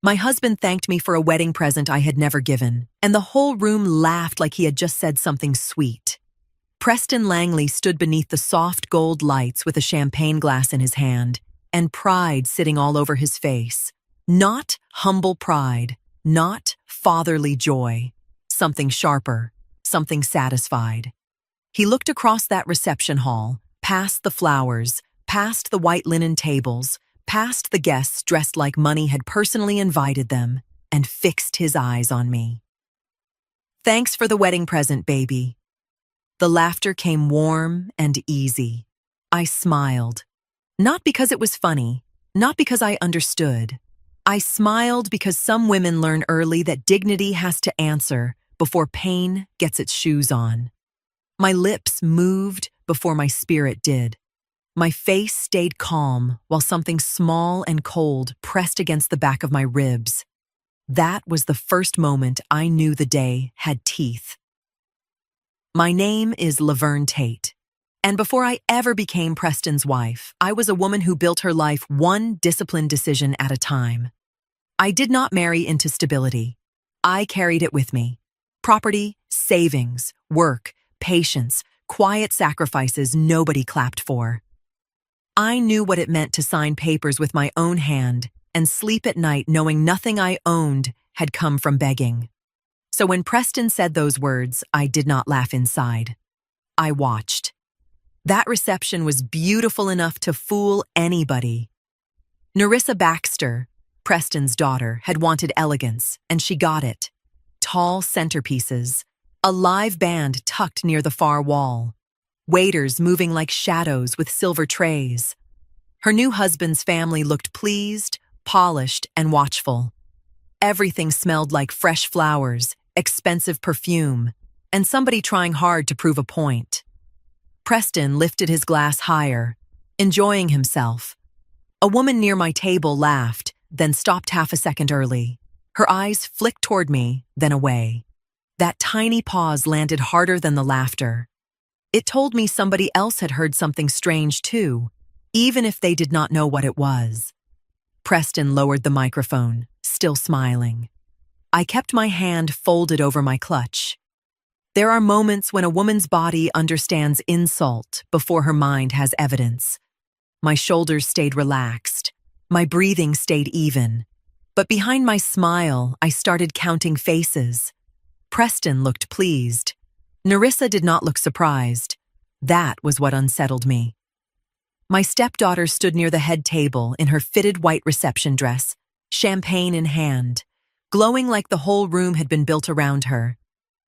My husband thanked me for a wedding present I had never given, and the whole room laughed like he had just said something sweet. Preston Langley stood beneath the soft gold lights with a champagne glass in his hand, and pride sitting all over his face. Not humble pride, not fatherly joy. Something sharper, something satisfied. He looked across that reception hall, past the flowers, past the white linen tables, past the guests dressed like money had personally invited them, and fixed his eyes on me. "Thanks for the wedding present, baby." The laughter came warm and easy. I smiled. Not because it was funny, not because I understood. I smiled because some women learn early that dignity has to answer before pain gets its shoes on. My lips moved before my spirit did. My face stayed calm while something small and cold pressed against the back of my ribs. That was the first moment I knew the day had teeth. My name is Laverne Tate, and before I ever became Preston's wife, I was a woman who built her life one disciplined decision at a time. I did not marry into stability. I carried it with me. Property, savings, work, patience, quiet sacrifices nobody clapped for. I knew what it meant to sign papers with my own hand and sleep at night knowing nothing I owned had come from begging. So when Preston said those words, I did not laugh inside. I watched. That reception was beautiful enough to fool anybody. Nerissa Baxter, Preston's daughter, had wanted elegance, and she got it. Tall centerpieces, a live band tucked near the far wall, waiters moving like shadows with silver trays. Her new husband's family looked pleased, polished, and watchful. Everything smelled like fresh flowers, expensive perfume, and somebody trying hard to prove a point. Preston lifted his glass higher, enjoying himself. A woman near my table laughed, then stopped half a second early. Her eyes flicked toward me, then away. That tiny pause landed harder than the laughter. It told me somebody else had heard something strange too, even if they did not know what it was. Preston lowered the microphone, still smiling. I kept my hand folded over my clutch. There are moments when a woman's body understands insult before her mind has evidence. My shoulders stayed relaxed. My breathing stayed even. But behind my smile, I started counting faces. Preston looked pleased. Nerissa did not look surprised. That was what unsettled me. My stepdaughter stood near the head table in her fitted white reception dress, champagne in hand, glowing like the whole room had been built around her.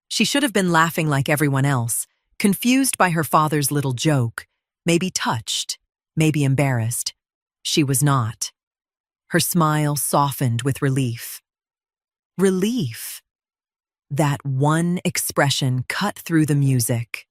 She should have been laughing like everyone else, confused by her father's little joke, maybe touched, maybe embarrassed. She was not. Her smile softened with relief. Relief. That one expression cut through the music.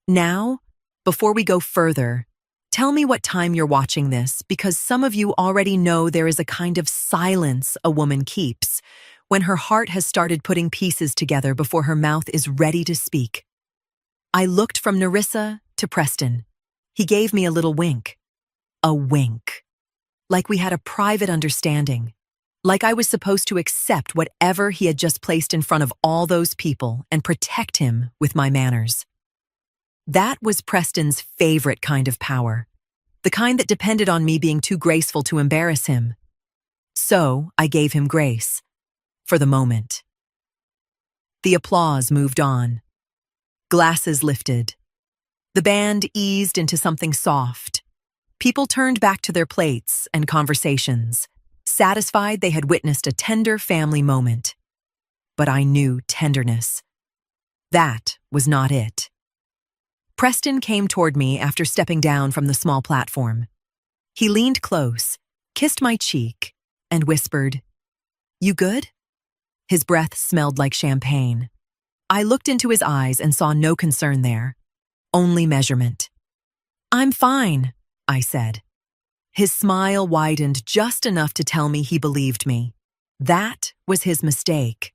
Now, before we go further, tell me what time you're watching this, because some of you already know there is a kind of silence a woman keeps when her heart has started putting pieces together before her mouth is ready to speak. I looked from Nerissa to Preston. He gave me a little wink. A wink. Like we had a private understanding. Like I was supposed to accept whatever he had just placed in front of all those people and protect him with my manners. That was Preston's favorite kind of power, the kind that depended on me being too graceful to embarrass him. So I gave him grace, for the moment. The applause moved on. Glasses lifted. The band eased into something soft. People turned back to their plates and conversations, satisfied they had witnessed a tender family moment. But I knew tenderness. That was not it. Preston came toward me after stepping down from the small platform. He leaned close, kissed my cheek, and whispered, "You good?" His breath smelled like champagne. I looked into his eyes and saw no concern there, only measurement. "I'm fine," I said. His smile widened just enough to tell me he believed me. That was his mistake.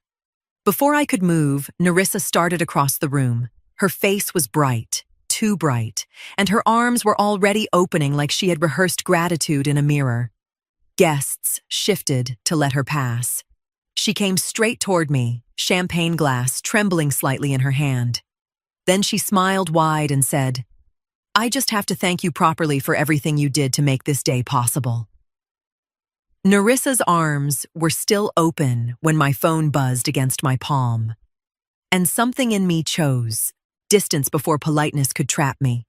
Before I could move, Nerissa started across the room. Her face was bright, too bright, and her arms were already opening like she had rehearsed gratitude in a mirror. Guests shifted to let her pass. She came straight toward me, champagne glass trembling slightly in her hand. Then she smiled wide and said, "I just have to thank you properly for everything you did to make this day possible." Narissa's arms were still open when my phone buzzed against my palm. And something in me chose distance before politeness could trap me.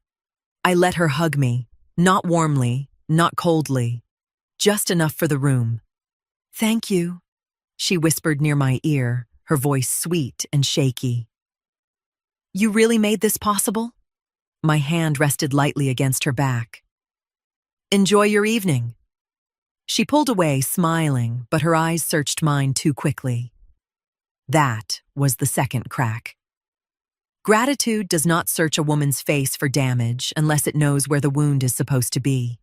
I let her hug me, not warmly, not coldly, just enough for the room. "Thank you," she whispered near my ear, her voice sweet and shaky. "You really made this possible?" My hand rested lightly against her back. "Enjoy your evening." She pulled away, smiling, but her eyes searched mine too quickly. That was the second crack. Gratitude does not search a woman's face for damage unless it knows where the wound is supposed to be.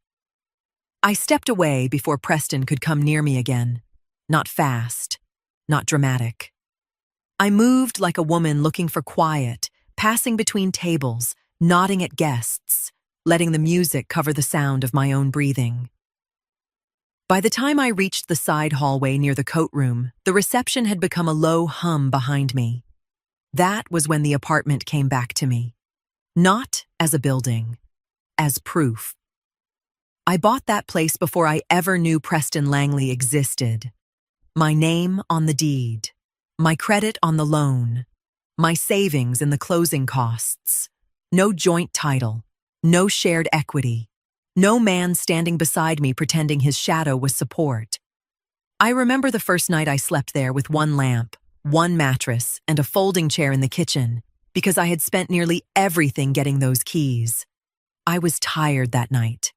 I stepped away before Preston could come near me again. Not fast, not dramatic. I moved like a woman looking for quiet, passing between tables, nodding at guests, letting the music cover the sound of my own breathing. By the time I reached the side hallway near the coat room, the reception had become a low hum behind me. That was when the apartment came back to me. Not as a building, as proof. I bought that place before I ever knew Preston Langley existed. My name on the deed, my credit on the loan, my savings in the closing costs. No joint title, no shared equity. No man standing beside me pretending his shadow was support. I remember the first night I slept there with one lamp, one mattress, and a folding chair in the kitchen, because I had spent nearly everything getting those keys. I was tired that night,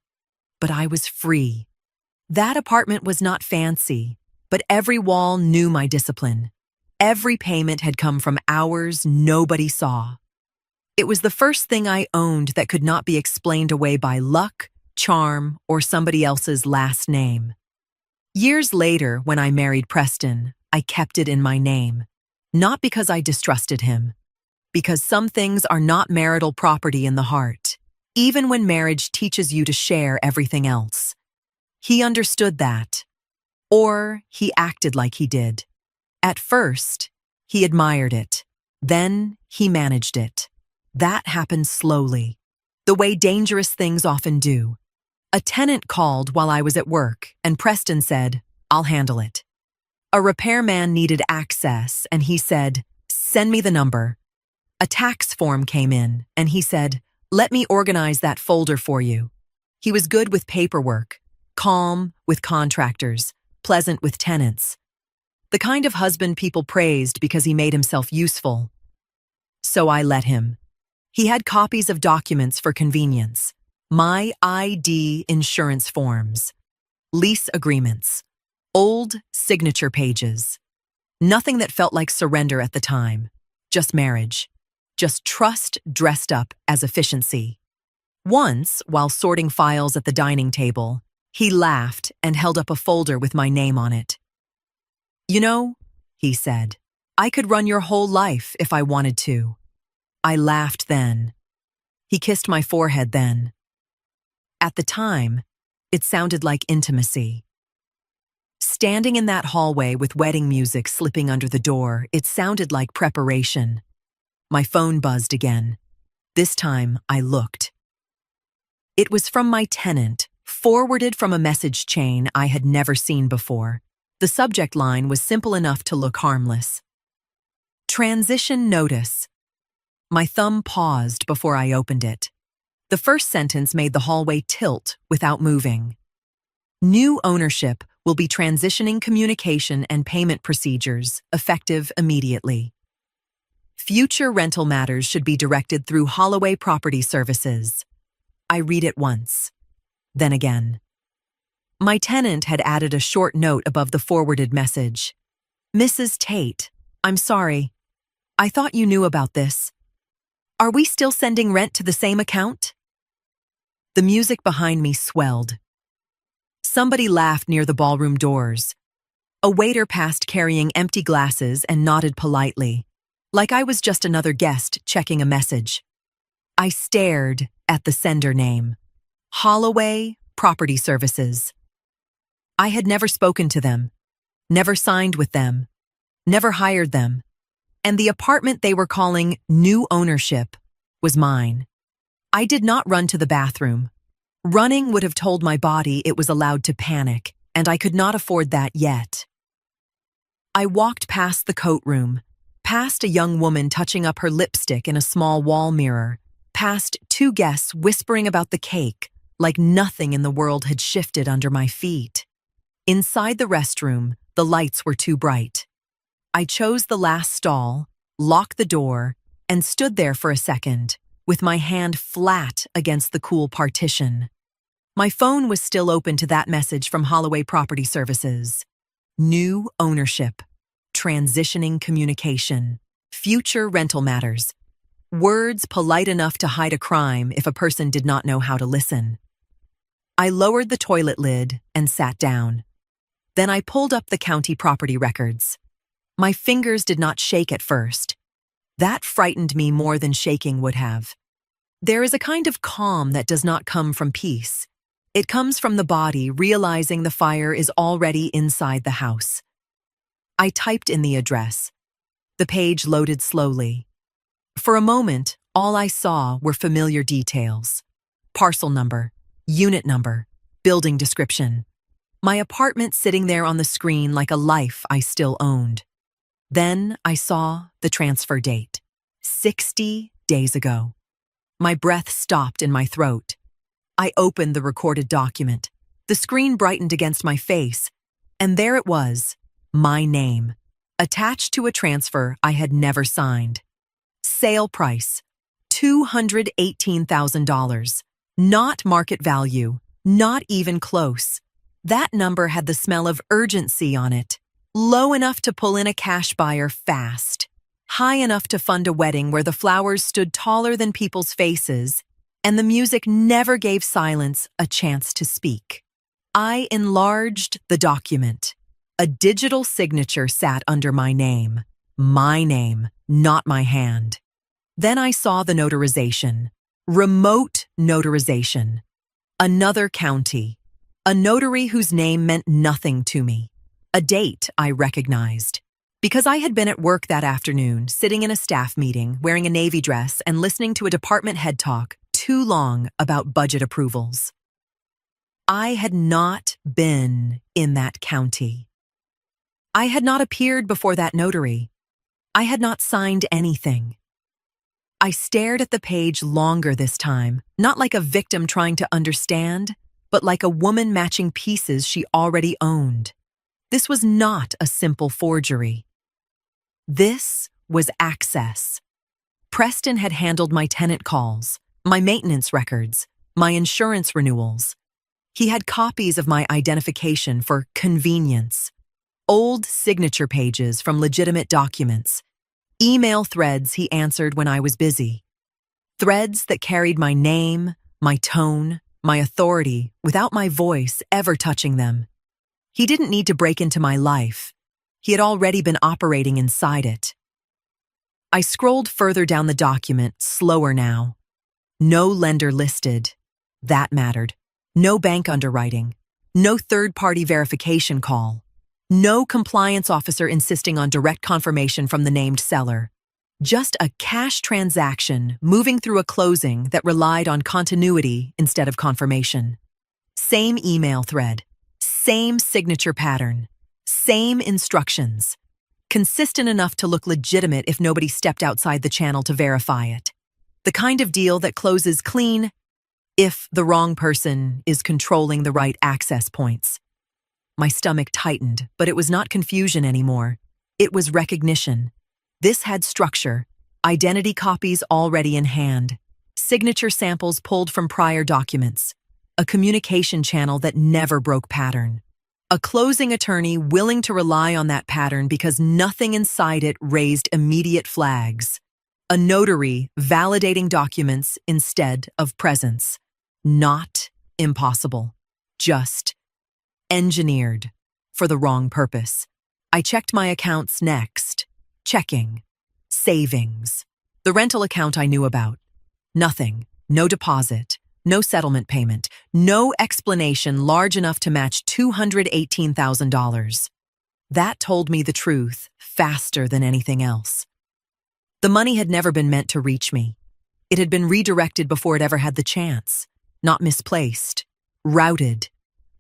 but I was free. That apartment was not fancy, but every wall knew my discipline. Every payment had come from hours nobody saw. It was the first thing I owned that could not be explained away by luck, charm, or somebody else's last name. Years later, when I married Preston, I kept it in my name. Not because I distrusted him, because some things are not marital property in the heart, even when marriage teaches you to share everything else. He understood that. Or he acted like he did. At first, he admired it. Then he managed it. That happened slowly, the way dangerous things often do. A tenant called while I was at work, and Preston said, "I'll handle it." A repairman needed access, and he said, "Send me the number." A tax form came in, and he said, "Let me organize that folder for you." He was good with paperwork, calm with contractors, pleasant with tenants. The kind of husband people praised because he made himself useful. So I let him. He had copies of documents for convenience. My ID insurance forms, lease agreements, old signature pages. Nothing that felt like surrender at the time, just marriage, just trust dressed up as efficiency. Once, while sorting files at the dining table, he laughed and held up a folder with my name on it. "You know," he said, "I could run your whole life if I wanted to." I laughed then. He kissed my forehead then. At the time, it sounded like intimacy. Standing in that hallway with wedding music slipping under the door, it sounded like preparation. My phone buzzed again. This time, I looked. It was from my tenant, forwarded from a message chain I had never seen before. The subject line was simple enough to look harmless. Transition notice. My thumb paused before I opened it. The first sentence made the hallway tilt without moving. New ownership will be transitioning communication and payment procedures, effective immediately. Future rental matters should be directed through Holloway Property Services. I read it once, then again. My tenant had added a short note above the forwarded message. "Mrs. Tate, I'm sorry. I thought you knew about this. Are we still sending rent to the same account?" The music behind me swelled. Somebody laughed near the ballroom doors. A waiter passed carrying empty glasses and nodded politely, like I was just another guest checking a message. I stared at the sender name. Holloway Property Services. I had never spoken to them, never signed with them, never hired them, and the apartment they were calling new ownership was mine. I did not run to the bathroom. Running would have told my body it was allowed to panic, and I could not afford that yet. I walked past the coat room, past a young woman touching up her lipstick in a small wall mirror, past two guests whispering about the cake like nothing in the world had shifted under my feet. Inside the restroom, the lights were too bright. I chose the last stall, locked the door, and stood there for a second, with my hand flat against the cool partition. My phone was still open to that message from Holloway Property Services. New ownership, transitioning communication, future rental matters. Words polite enough to hide a crime if a person did not know how to listen. I lowered the toilet lid and sat down. Then I pulled up the county property records. My fingers did not shake at first. That frightened me more than shaking would have. There is a kind of calm that does not come from peace. It comes from the body realizing the fire is already inside the house. I typed in the address. The page loaded slowly. For a moment, all I saw were familiar details. Parcel number, unit number, building description. My apartment sitting there on the screen like a life I still owned. Then I saw the transfer date. 60 days ago. My breath stopped in my throat. I opened the recorded document. The screen brightened against my face, and there it was, my name, attached to a transfer I had never signed. Sale price, $218,000. Not market value, not even close. That number had the smell of urgency on it. Low enough to pull in a cash buyer fast. High enough to fund a wedding where the flowers stood taller than people's faces, and the music never gave silence a chance to speak. I enlarged the document. A digital signature sat under my name, not my hand. Then I saw the notarization. Remote notarization. Another county. A notary whose name meant nothing to me. A date I recognized. Because I had been at work that afternoon, sitting in a staff meeting, wearing a navy dress and listening to a department head talk too long about budget approvals. I had not been in that county. I had not appeared before that notary. I had not signed anything. I stared at the page longer this time, not like a victim trying to understand, but like a woman matching pieces she already owned. This was not a simple forgery. This was access. Preston had handled my tenant calls, my maintenance records, my insurance renewals. He had copies of my identification for convenience, old signature pages from legitimate documents, email threads he answered when I was busy, threads that carried my name, my tone, my authority without my voice ever touching them. He didn't need to break into my life. He had already been operating inside it. I scrolled further down the document, slower now. No lender listed. That mattered. No bank underwriting. No third-party verification call. No compliance officer insisting on direct confirmation from the named seller. Just a cash transaction moving through a closing that relied on continuity instead of confirmation. Same email thread. Same signature pattern. Same instructions. Consistent enough to look legitimate if nobody stepped outside the channel to verify it. The kind of deal that closes clean if the wrong person is controlling the right access points. My stomach tightened, but it was not confusion anymore. It was recognition. This had structure, identity copies already in hand, signature samples pulled from prior documents, a communication channel that never broke pattern. A closing attorney willing to rely on that pattern because nothing inside it raised immediate flags. A notary validating documents instead of presence. Not impossible. Just engineered for the wrong purpose. I checked my accounts next. Checking. Savings. The rental account I knew about. Nothing. No deposit. No settlement payment. No explanation large enough to match $218,000. That told me the truth faster than anything else. The money had never been meant to reach me. It had been redirected before it ever had the chance, not misplaced, routed,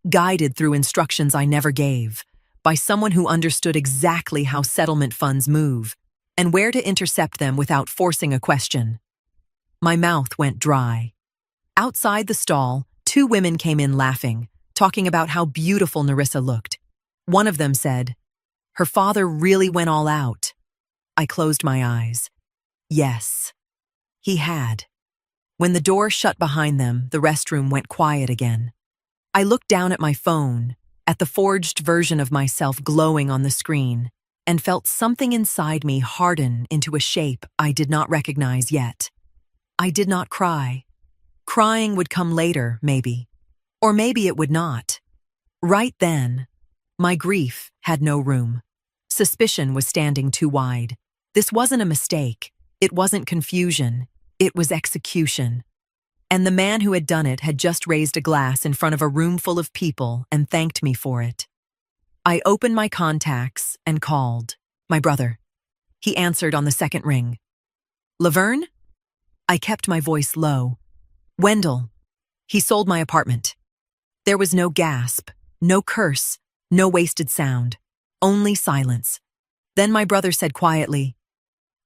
guided through instructions I never gave, by someone who understood exactly how settlement funds move and where to intercept them without forcing a question. My mouth went dry. Outside the stall, 2 women came in laughing, talking about how beautiful Narissa looked. One of them said, "Her father really went all out." I closed my eyes. Yes, he had. When the door shut behind them, the restroom went quiet again. I looked down at my phone, at the forged version of myself glowing on the screen, and felt something inside me harden into a shape I did not recognize yet. I did not cry. Crying would come later, maybe. Or maybe it would not. Right then, my grief had no room. Suspicion was standing too wide. This wasn't a mistake. It wasn't confusion. It was execution. And the man who had done it had just raised a glass in front of a room full of people and thanked me for it. I opened my contacts and called. My brother. He answered on the second ring. "Laverne?" I kept my voice low. "Wendell. He sold my apartment." There was no gasp, no curse, no wasted sound, only silence. Then my brother said quietly,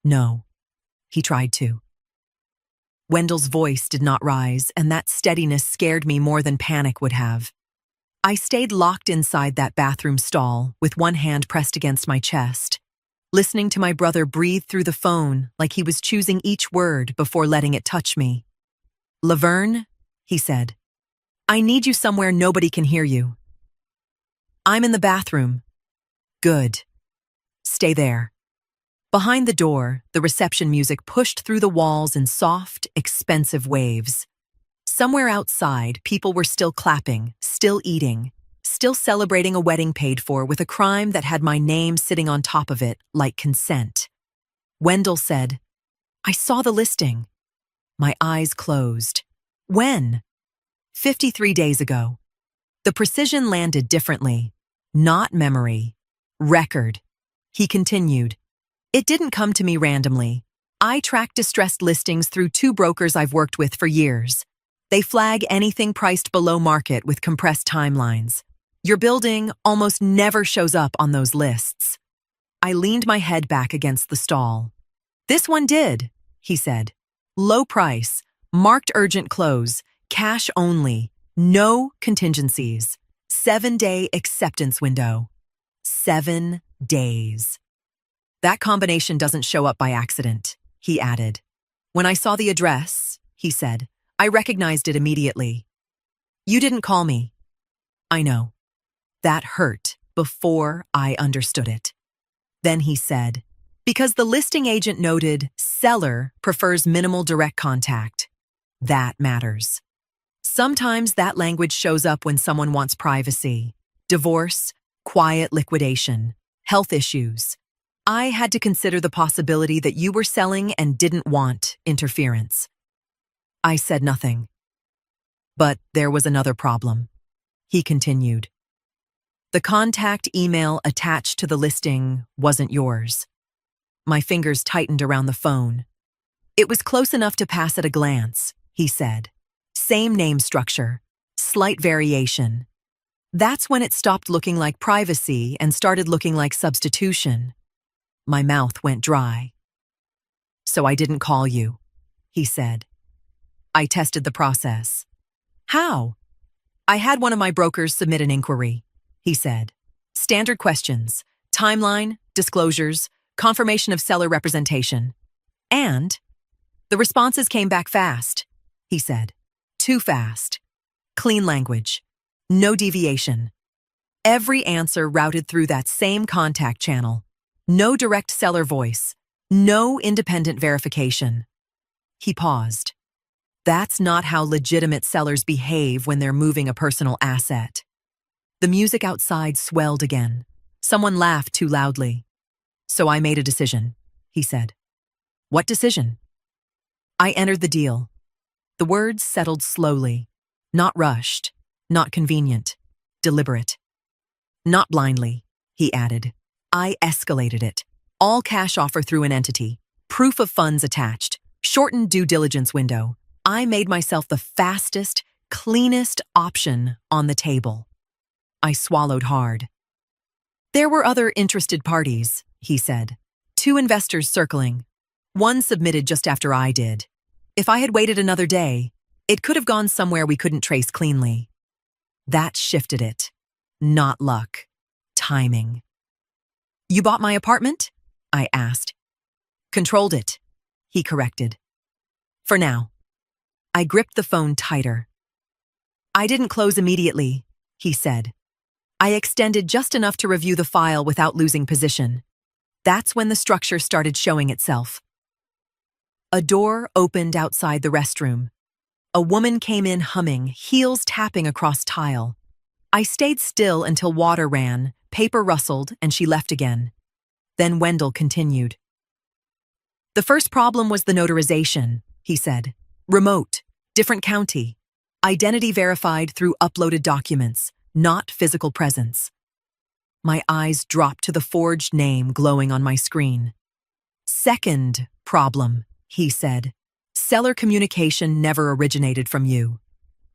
"No." He tried to. Wendell's voice did not rise, and that steadiness scared me more than panic would have. I stayed locked inside that bathroom stall, with one hand pressed against my chest, listening to my brother breathe through the phone like he was choosing each word before letting it touch me. "Laverne," he said, "I need you somewhere nobody can hear you." "I'm in the bathroom." "Good. Stay there." Behind the door, the reception music pushed through the walls in soft, expensive waves. Somewhere outside, people were still clapping, still eating, still celebrating a wedding paid for with a crime that had my name sitting on top of it like consent. Wendell said, "I saw the listing." My eyes closed. When? 53 days ago. The precision landed differently. Not memory. Record. He continued. "It didn't come to me randomly. I track distressed listings through 2 brokers I've worked with for years. They flag anything priced below market with compressed timelines. Your building almost never shows up on those lists." I leaned my head back against the stall. "This one did," he said. "Low price, marked urgent close, cash only, no contingencies, 7-day acceptance window." 7 days. "That combination doesn't show up by accident," he added. "When I saw the address," he said, "I recognized it immediately." "You didn't call me." "I know." That hurt before I understood it. Then he said, "Because the listing agent noted seller prefers minimal direct contact. That matters." Sometimes that language shows up when someone wants privacy. Divorce, quiet liquidation, health issues. I had to consider the possibility that you were selling and didn't want interference. I said nothing. "But there was another problem," he continued. "The contact email attached to the listing wasn't yours." My fingers tightened around the phone. "It was close enough to pass at a glance," he said. "Same name structure, slight variation." That's when it stopped looking like privacy and started looking like substitution. My mouth went dry. "So I didn't call you," he said. "I tested the process." "How?" "I had one of my brokers submit an inquiry," he said. "Standard questions, timeline, disclosures, confirmation of seller representation. And the responses came back fast," he said. "Too fast. Clean language. No deviation. Every answer routed through that same contact channel. No direct seller voice. No independent verification." He paused. "That's not how legitimate sellers behave when they're moving a personal asset." The music outside swelled again. Someone laughed too loudly. "So I made a decision," he said. "What decision?" "I entered the deal." The words settled slowly. Not rushed, not convenient, deliberate. Not blindly, he added. I escalated it. All cash offer through an entity. Proof of funds attached. Shortened due diligence window. I made myself the fastest, cleanest option on the table. I swallowed hard. There were other interested parties, he said. 2 investors circling. One submitted just after I did. If I had waited another day, it could have gone somewhere we couldn't trace cleanly. That shifted it. Not luck. Timing. You bought my apartment? I asked. Controlled it, he corrected. For now. I gripped the phone tighter. I didn't close immediately, he said. I extended just enough to review the file without losing position. That's when the structure started showing itself. A door opened outside the restroom. A woman came in humming, heels tapping across tile. I stayed still until water ran, paper rustled, and she left again. Then Wendell continued. The first problem was the notarization, he said. Remote, different county. Identity verified through uploaded documents, not physical presence. My eyes dropped to the forged name glowing on my screen. Second problem, he said. Seller communication never originated from you.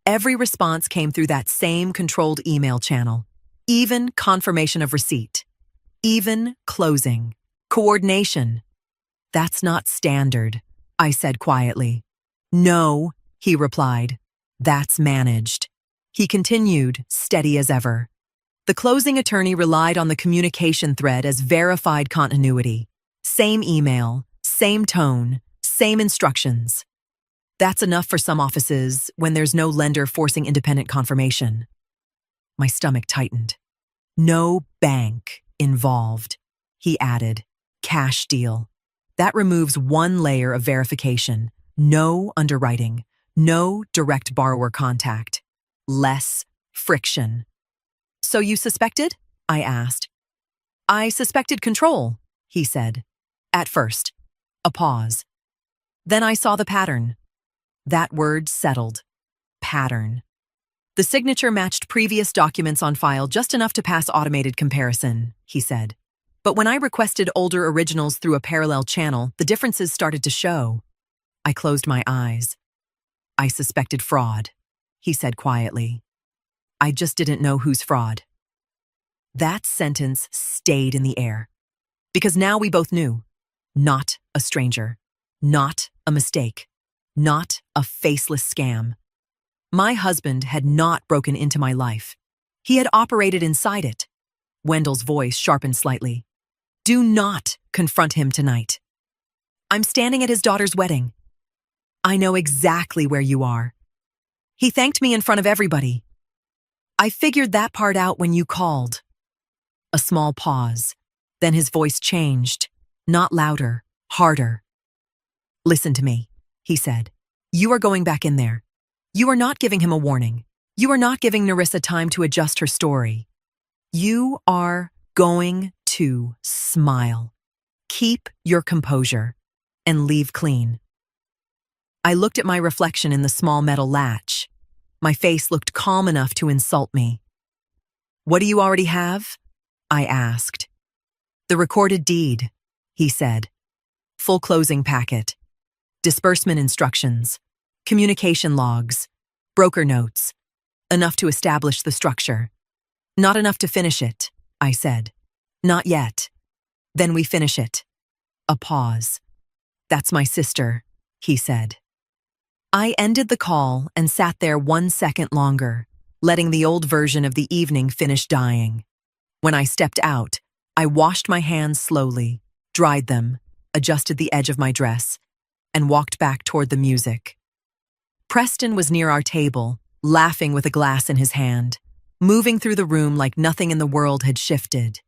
Every response came through that same controlled email channel. Even confirmation of receipt. Even closing. Coordination. That's not standard, I said quietly. No, he replied. That's managed. He continued, steady as ever. The closing attorney relied on the communication thread as verified continuity. Same email, same tone, same instructions. That's enough for some offices when there's no lender forcing independent confirmation. My stomach tightened. No bank involved, he added. Cash deal. That removes one layer of verification. No underwriting. No direct borrower contact. Less friction. So you suspected? I asked. I suspected control, he said. At first. A pause. Then I saw the pattern. That word settled. Pattern. The signature matched previous documents on file just enough to pass automated comparison, he said. But when I requested older originals through a parallel channel, the differences started to show. I closed my eyes. I suspected fraud, he said quietly. I just didn't know whose fraud. That sentence stayed in the air. Because now we both knew. Not a stranger. Not a mistake. Not a faceless scam. My husband had not broken into my life. He had operated inside it. Wendell's voice sharpened slightly. Do not confront him tonight. I'm standing at his daughter's wedding. I know exactly where you are. He thanked me in front of everybody. I figured that part out when you called. A small pause. Then his voice changed. Not louder, harder. Listen to me, he said. You are going back in there. You are not giving him a warning. You are not giving Narissa time to adjust her story. You are going to smile. Keep your composure and leave clean. I looked at my reflection in the small metal latch. My face looked calm enough to insult me. What do you already have? I asked. The recorded deed, he said. Full closing packet. Disbursement instructions. Communication logs. Broker notes. Enough to establish the structure. Not enough to finish it, I said. Not yet. Then we finish it. A pause. That's my sister, he said. I ended the call and sat there 1 second longer, letting the old version of the evening finish dying. When I stepped out, I washed my hands slowly, dried them, adjusted the edge of my dress, and walked back toward the music. Preston was near our table, laughing with a glass in his hand, moving through the room like nothing in the world had shifted.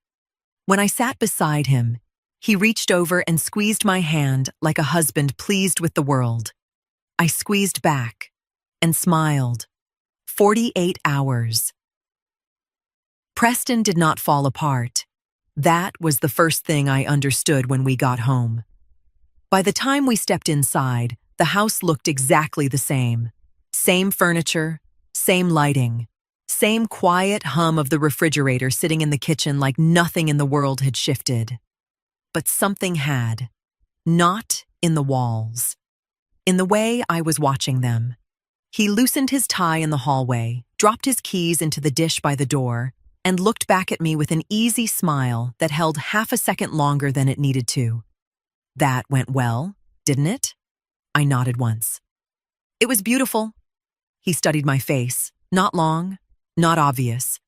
When I sat beside him, he reached over and squeezed my hand like a husband pleased with the world. I squeezed back and smiled. 48 hours. Preston did not fall apart. That was the first thing I understood when we got home. By the time we stepped inside, the house looked exactly the same. Same furniture, Same lighting. Same quiet hum of the refrigerator sitting in the kitchen like nothing in the world had shifted. But something had. Not in the walls. In the way I was watching them. He loosened his tie in the hallway, dropped his keys into the dish by the door, and looked back at me with an easy smile that held half a second longer than it needed to. That went well, didn't it? I nodded once. It was beautiful. He studied my face. Not long, not obvious.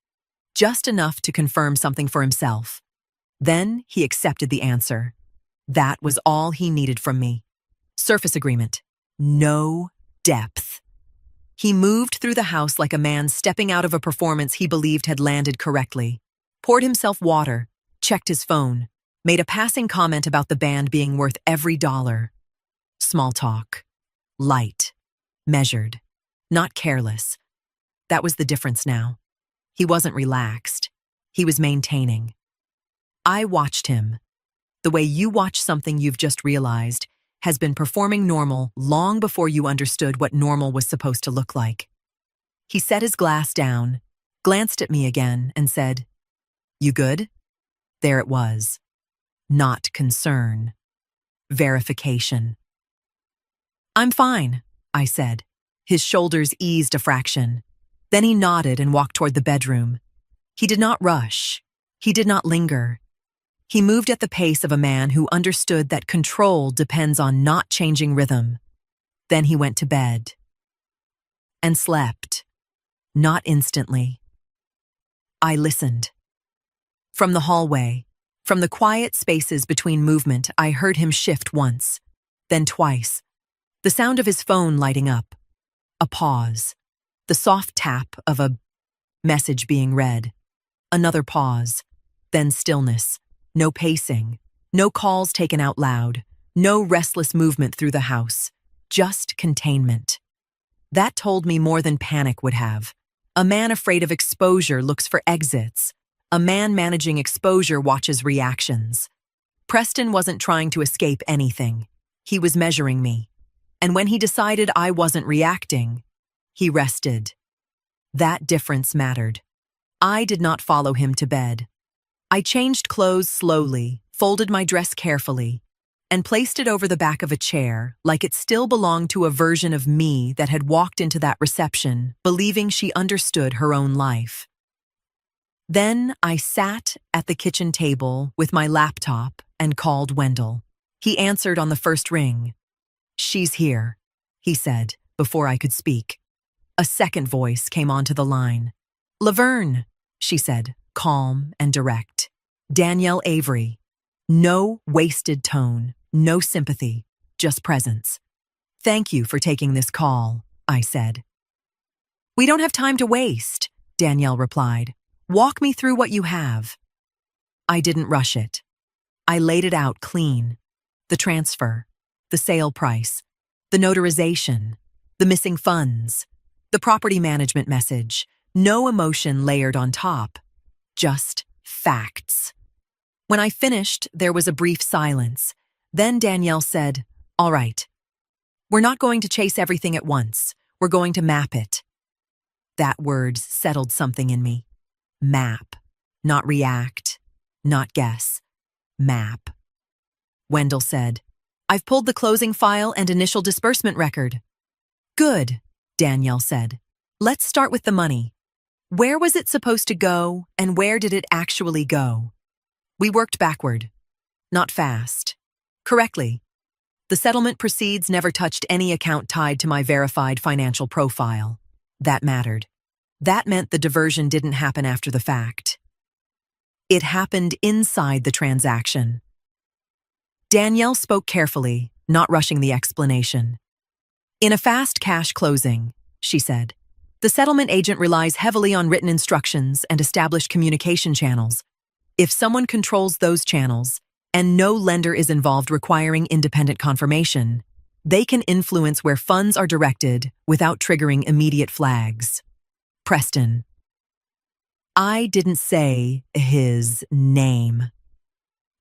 Just enough to confirm something for himself. Then he accepted the answer. That was all he needed from me. Surface agreement. No depth. He moved through the house like a man stepping out of a performance he believed had landed correctly. Poured himself water, checked his phone, made a passing comment about the band being worth every dollar. Small talk. Light. Measured. Not careless. That was the difference now. He wasn't relaxed. He was maintaining. I watched him. The way you watch something you've just realized has been performing normal long before you understood what normal was supposed to look like. He set his glass down, glanced at me again, and said, "You good?" There it was. Not concern. Verification. "I'm fine," I said. His shoulders eased a fraction. Then he nodded and walked toward the bedroom. He did not rush. He did not linger. He moved at the pace of a man who understood that control depends on not changing rhythm. Then he went to bed. And slept. Not instantly. I listened. From the hallway, from the quiet spaces between movement, I heard him shift once, then twice. The sound of his phone lighting up. A pause. The soft tap of a message being read. Another pause. Then stillness. No pacing. No calls taken out loud. No restless movement through the house. Just containment. That told me more than panic would have. A man afraid of exposure looks for exits. A man managing exposure watches reactions. Preston wasn't trying to escape anything. He was measuring me. And when he decided I wasn't reacting, he rested. That difference mattered. I did not follow him to bed. I changed clothes slowly, folded my dress carefully, and placed it over the back of a chair like it still belonged to a version of me that had walked into that reception, believing she understood her own life. Then I sat at the kitchen table with my laptop and called Wendell. He answered on the first ring. "She's here," he said, before I could speak. A second voice came onto the line. "Laverne," she said, calm and direct. "Danielle Avery." No wasted tone, no sympathy, just presence. "Thank you for taking this call," I said. "We don't have time to waste," Danielle replied. "Walk me through what you have." I didn't rush it. I laid it out clean. The transfer, the sale price, the notarization, the missing funds, the property management message, no emotion layered on top, just facts. When I finished, there was a brief silence. Then Danielle said, "All right. We're not going to chase everything at once. We're going to map it." That word settled something in me. Map. Not react. Not guess. Map. Wendell said, "I've pulled the closing file and initial disbursement record." "Good," Danielle said. "Let's start with the money. Where was it supposed to go, and where did it actually go?" We worked backward. Not fast. Correctly. The settlement proceeds never touched any account tied to my verified financial profile. That mattered. That meant the diversion didn't happen after the fact. It happened inside the transaction. Danielle spoke carefully, not rushing the explanation. "In a fast cash closing," she said, "the settlement agent relies heavily on written instructions and established communication channels. If someone controls those channels, and no lender is involved requiring independent confirmation, they can influence where funds are directed without triggering immediate flags." Preston. I didn't say his name.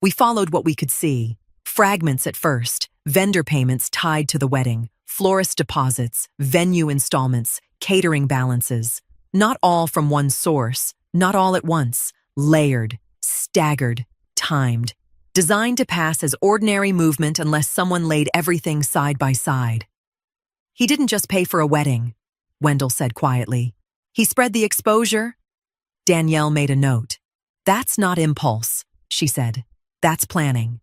We followed what we could see. Fragments at first, vendor payments tied to the wedding, florist deposits, venue installments, catering balances, not all from one source, not all at once, layered, staggered, timed, designed to pass as ordinary movement unless someone laid everything side by side. He didn't just pay for a wedding, Wendell said quietly. He spread the exposure. Danielle made a note. That's not impulse, she said. That's planning.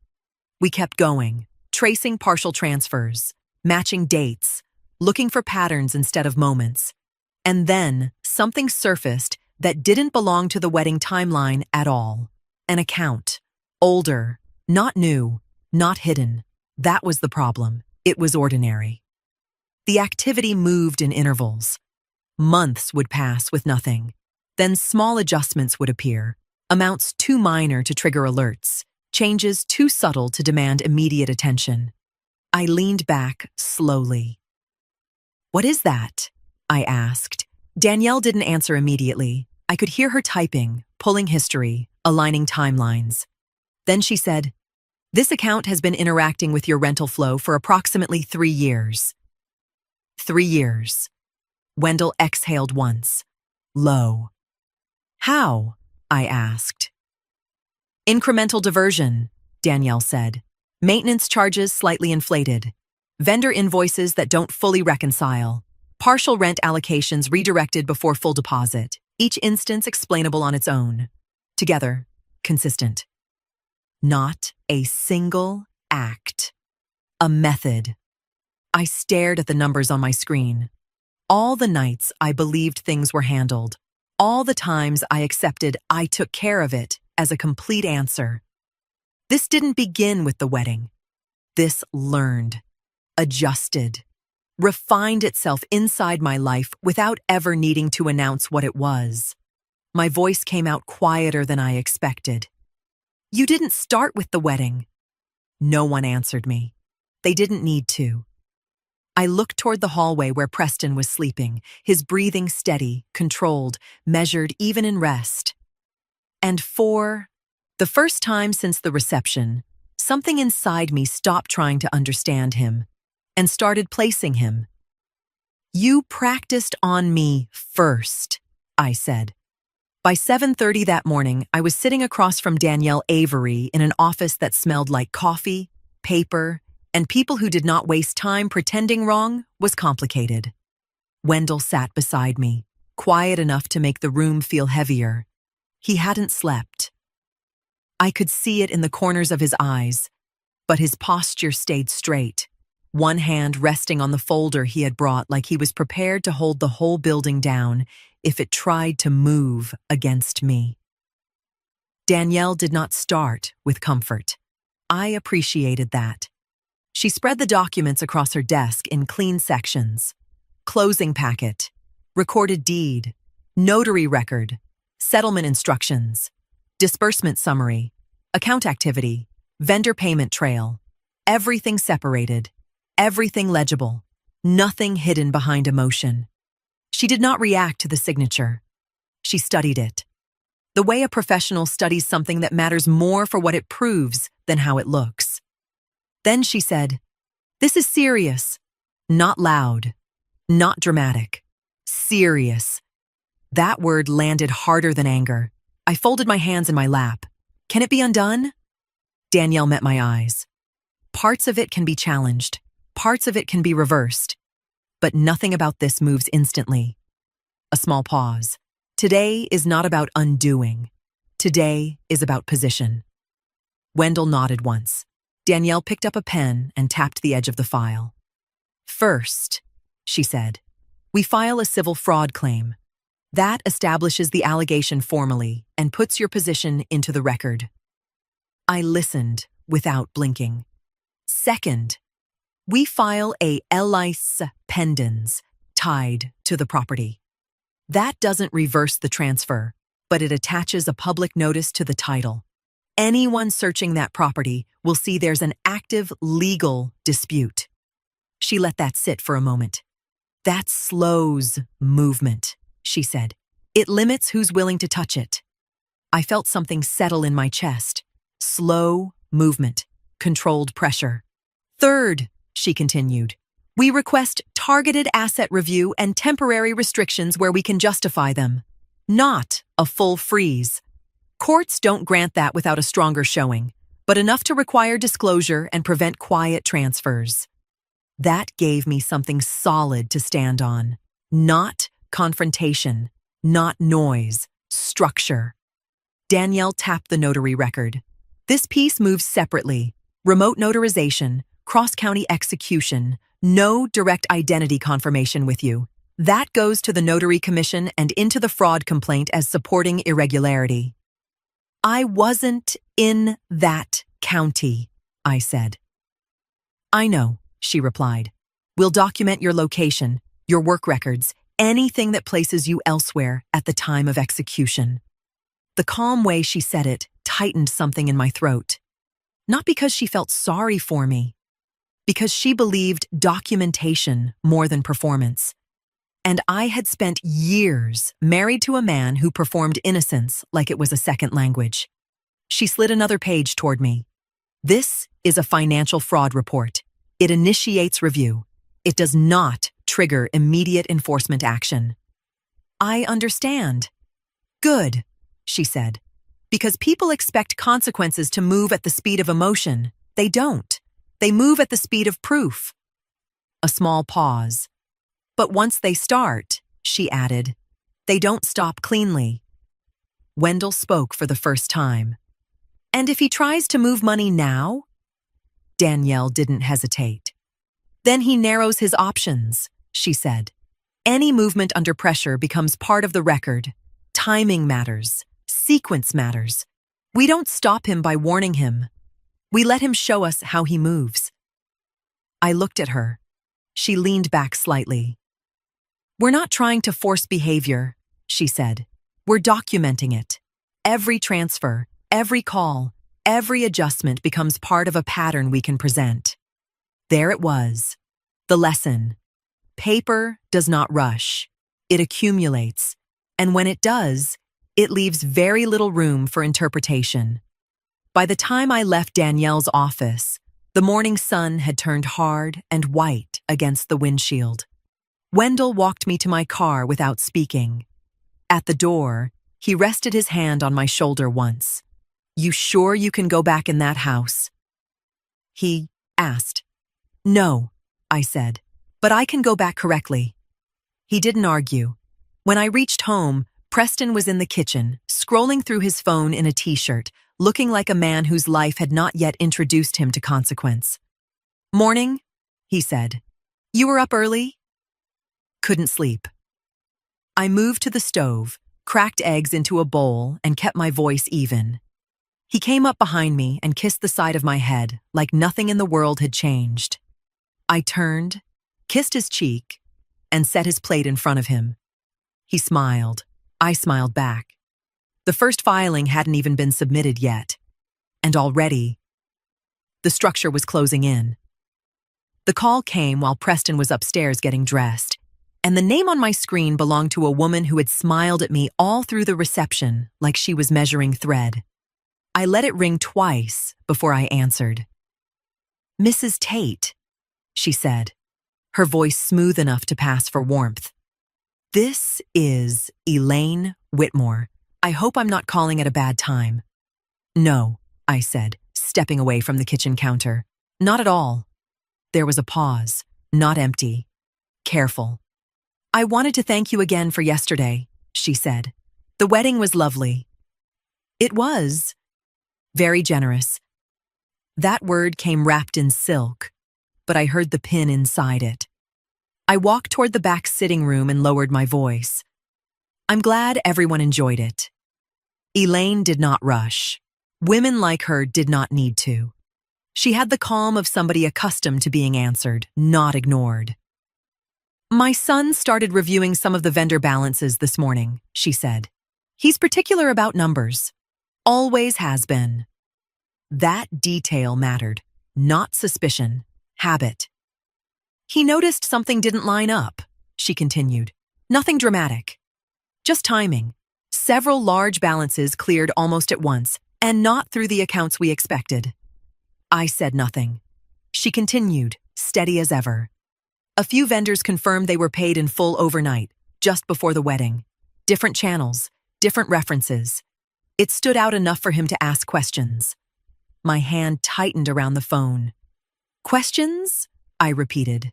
We kept going, tracing partial transfers, matching dates, looking for patterns instead of moments. And then something surfaced that didn't belong to the wedding timeline at all. An account. Older, not new, not hidden. That was the problem. It was ordinary. The activity moved in intervals. Months would pass with nothing. Then small adjustments would appear, amounts too minor to trigger alerts, changes too subtle to demand immediate attention. I leaned back slowly. "What is that?" I asked. Danielle didn't answer immediately. I could hear her typing, pulling history, aligning timelines. Then she said, "This account has been interacting with your rental flow for approximately 3 years." 3 years. Wendell exhaled once. Low. "How?" I asked. "Incremental diversion," Danielle said. "Maintenance charges slightly inflated. Vendor invoices that don't fully reconcile. Partial rent allocations redirected before full deposit. Each instance explainable on its own. Together, consistent. Not a single act. A method." I stared at the numbers on my screen. All the nights I believed things were handled. All the times I accepted I took care of it as a complete answer. This didn't begin with the wedding. This learned, adjusted, refined itself inside my life without ever needing to announce what it was. My voice came out quieter than I expected. "You didn't start with the wedding." No one answered me. They didn't need to. I looked toward the hallway where Preston was sleeping, his breathing steady, controlled, measured even in rest. And for the first time since the reception, something inside me stopped trying to understand him and started placing him. "You practiced on me first," I said. By 7:30 that morning, I was sitting across from Danielle Avery in an office that smelled like coffee, paper, and people who did not waste time pretending wrong was complicated. Wendell sat beside me, quiet enough to make the room feel heavier. He hadn't slept. I could see it in the corners of his eyes, but his posture stayed straight, one hand resting on the folder he had brought like he was prepared to hold the whole building down if it tried to move against me. Danielle did not start with comfort. I appreciated that. She spread the documents across her desk in clean sections. Closing packet, recorded deed, notary record, settlement instructions, disbursement summary, account activity, vendor payment trail. Everything separated, everything legible, nothing hidden behind emotion. She did not react to the signature. She studied it. The way a professional studies something that matters more for what it proves than how it looks. Then she said, "This is serious. Not loud. Not dramatic. Serious." That word landed harder than anger. I folded my hands in my lap. "Can it be undone?" Danielle met my eyes. "Parts of it can be challenged. Parts of it can be reversed. But nothing about this moves instantly." A small pause. "Today is not about undoing. Today is about position." Wendell nodded once. Danielle picked up a pen and tapped the edge of the file. "First," she said, "we file a civil fraud claim. That establishes the allegation formally and puts your position into the record." I listened without blinking. "Second, we file a lice pendens tied to the property. That doesn't reverse the transfer, but it attaches a public notice to the title. Anyone searching that property will see there's an active legal dispute." She let that sit for a moment. "That slows movement," she said. "It limits who's willing to touch it." I felt something settle in my chest. Slow movement, controlled pressure. "Third," she continued, We request targeted asset review and temporary restrictions where we can justify them, not a full freeze. Courts don't grant that without a stronger showing, but enough to require disclosure and prevent quiet transfers. That gave me something solid to stand on. Not confrontation, not noise, structure. Danielle tapped the notary record. This piece moves separately. Remote notarization, cross-county execution, no direct identity confirmation with you. That goes to the Notary Commission and into the fraud complaint as supporting irregularity. I wasn't in that county, I said. I know, she replied. We'll document your location, your work records, anything that places you elsewhere at the time of execution. The calm way she said it tightened something in my throat. Not because she felt sorry for me, because she believed documentation more than performance. And I had spent years married to a man who performed innocence like it was a second language. She slid another page toward me. This is a financial fraud report. It initiates review. It does not trigger immediate enforcement action. I understand. Good, she said. Because people expect consequences to move at the speed of emotion. They don't. They move at the speed of proof. A small pause. But once they start, she added, they don't stop cleanly. Wendell spoke for the first time. And if he tries to move money now? Danielle didn't hesitate. Then he narrows his options, she said. Any movement under pressure becomes part of the record. Timing matters. Sequence matters. We don't stop him by warning him. We let him show us how he moves. I looked at her. She leaned back slightly. We're not trying to force behavior, she said. We're documenting it. Every transfer, every call, every adjustment becomes part of a pattern we can present. There it was. The lesson. Paper does not rush. It accumulates. And when it does, it leaves very little room for interpretation. By the time I left Danielle's office, the morning sun had turned hard and white against the windshield. Wendell walked me to my car without speaking. At the door, he rested his hand on my shoulder once. You sure you can go back in that house? He asked. No, I said, but I can go back correctly. He didn't argue. When I reached home, Preston was in the kitchen, scrolling through his phone in a t-shirt, looking like a man whose life had not yet introduced him to consequence. Morning, he said. You were up early? Couldn't sleep. I moved to the stove, cracked eggs into a bowl, and kept my voice even. He came up behind me and kissed the side of my head like nothing in the world had changed. I turned, kissed his cheek, and set his plate in front of him. He smiled. I smiled back. The first filing hadn't even been submitted yet. And already, the structure was closing in. The call came while Preston was upstairs getting dressed, and the name on my screen belonged to a woman who had smiled at me all through the reception like she was measuring thread. I let it ring twice before I answered. Mrs. Tate, she said, her voice smooth enough to pass for warmth. This is Elaine Whitmore. I hope I'm not calling at a bad time. No, I said, stepping away from the kitchen counter. Not at all. There was a pause, not empty. Careful. I wanted to thank you again for yesterday, she said. The wedding was lovely. It was. Very generous. That word came wrapped in silk, but I heard the pin inside it. I walked toward the back sitting room and lowered my voice. I'm glad everyone enjoyed it. Elaine did not rush. Women like her did not need to. She had the calm of somebody accustomed to being answered, not ignored. My son started reviewing some of the vendor balances this morning, she said. He's particular about numbers. Always has been. That detail mattered, not suspicion, habit. He noticed something didn't line up, she continued. Nothing dramatic. Just timing. Several large balances cleared almost at once, and not through the accounts we expected. I said nothing. She continued, steady as ever. A few vendors confirmed they were paid in full overnight, just before the wedding. Different channels, different references. It stood out enough for him to ask questions. My hand tightened around the phone. Questions? I repeated.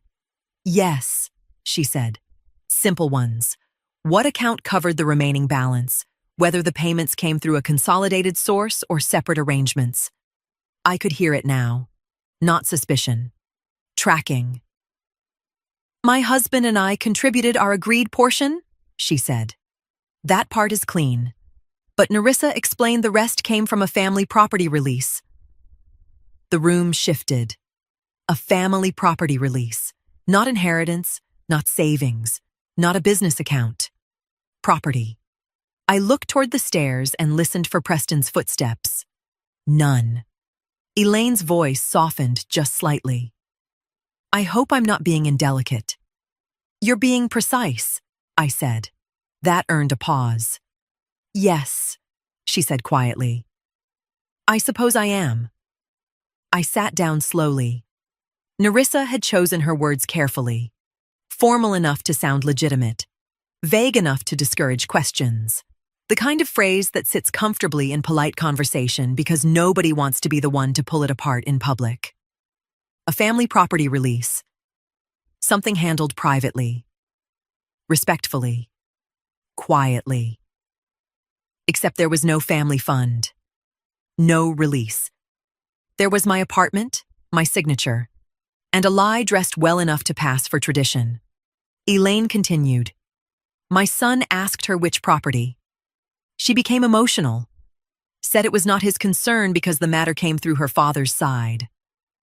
Yes, she said. Simple ones. What account covered the remaining balance? Whether the payments came through a consolidated source or separate arrangements. I could hear it now. Not suspicion. Tracking. My husband and I contributed our agreed portion, she said. That part is clean. But Narissa explained the rest came from a family property release. The room shifted. A family property release. Not inheritance, not savings, not a business account. Property. I looked toward the stairs and listened for Preston's footsteps. None. Elaine's voice softened just slightly. I hope I'm not being indelicate. You're being precise, I said. That earned a pause. Yes, she said quietly. I suppose I am. I sat down slowly. Narissa had chosen her words carefully. Formal enough to sound legitimate. Vague enough to discourage questions. The kind of phrase that sits comfortably in polite conversation because nobody wants to be the one to pull it apart in public. A family property release. Something handled privately. Respectfully. Quietly. Except there was no family fund. No release. There was my apartment, my signature, and a lie dressed well enough to pass for tradition. Elaine continued. My son asked her which property. She became emotional. Said it was not his concern because the matter came through her father's side.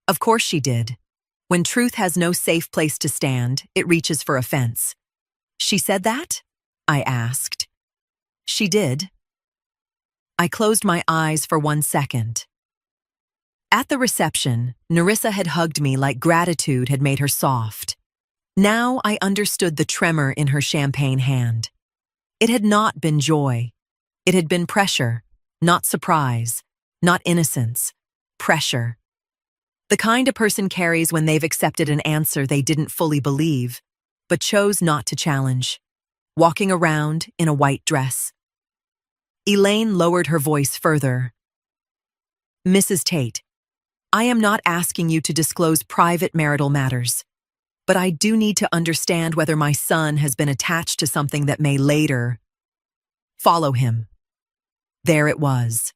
Of course she did. When truth has no safe place to stand, it reaches for offense. She said that? I asked. She did. I closed my eyes for 1 second. At the reception, Narissa had hugged me like gratitude had made her soft. Now I understood the tremor in her champagne hand. It had not been joy. It had been pressure, not surprise, not innocence. Pressure. The kind a person carries when they've accepted an answer they didn't fully believe, but chose not to challenge. Walking around in a white dress. Elaine lowered her voice further. Mrs. Tate, I am not asking you to disclose private marital matters, but I do need to understand whether my son has been attached to something that may later follow him. There it was.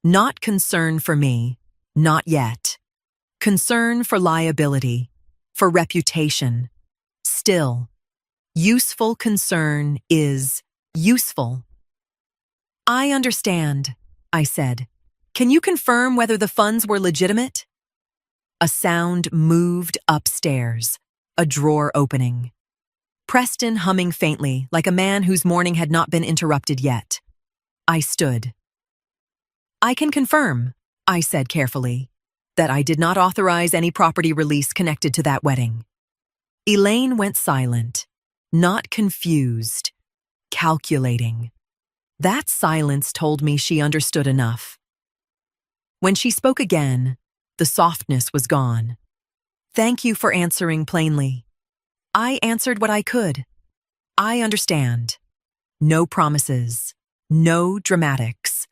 Not concern for me, not yet. Concern for liability, for reputation. Still, useful concern is useful. I understand, I said. Can you confirm whether the funds were legitimate? A sound moved upstairs, a drawer opening. Preston humming faintly, like a man whose morning had not been interrupted yet. I stood. I can confirm, I said carefully, that I did not authorize any property release connected to that wedding. Elaine went silent, not confused, calculating. That silence told me she understood enough. When she spoke again, the softness was gone. Thank you for answering plainly. I answered what I could. I understand. No promises, no dramatics.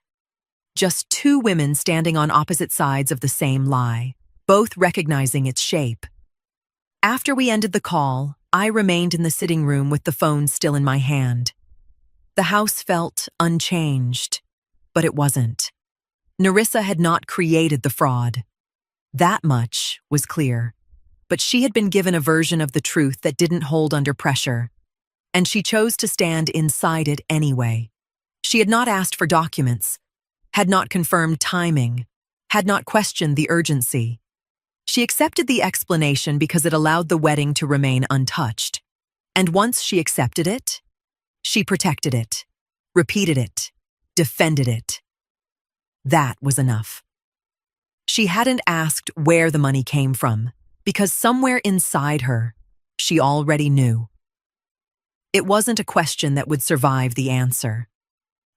Just two women standing on opposite sides of the same lie, both recognizing its shape. After we ended the call, I remained in the sitting room with the phone still in my hand. The house felt unchanged, but it wasn't. Narissa had not created the fraud. That much was clear. But she had been given a version of the truth that didn't hold under pressure, and she chose to stand inside it anyway. She had not asked for documents, had not confirmed timing, had not questioned the urgency. She accepted the explanation because it allowed the wedding to remain untouched. And once she accepted it, she protected it, repeated it, defended it. That was enough. She hadn't asked where the money came from, because somewhere inside her, she already knew. It wasn't a question that would survive the answer.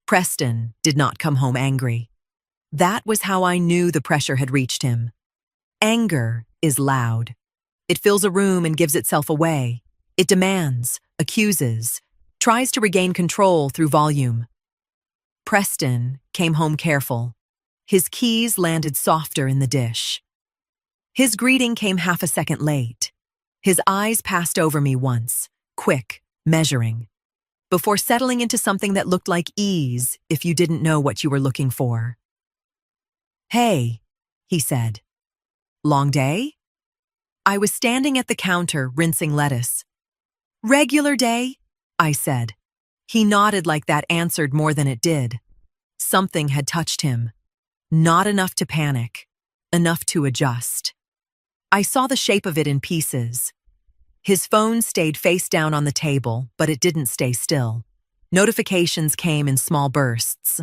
Preston did not come home angry. That was how I knew the pressure had reached him. Anger is loud. It fills a room and gives itself away. It demands, accuses, tries to regain control through volume. Preston came home careful. His keys landed softer in the dish. His greeting came half a second late. His eyes passed over me once, quick, measuring, before settling into something that looked like ease if you didn't know what you were looking for. "Hey," he said. "Long day?" I was standing at the counter rinsing lettuce. "Regular day," I said. He nodded like that answered more than it did. Something had touched him. Not enough to panic, enough to adjust. I saw the shape of it in pieces. His phone stayed face down on the table, but it didn't stay still. Notifications came in small bursts.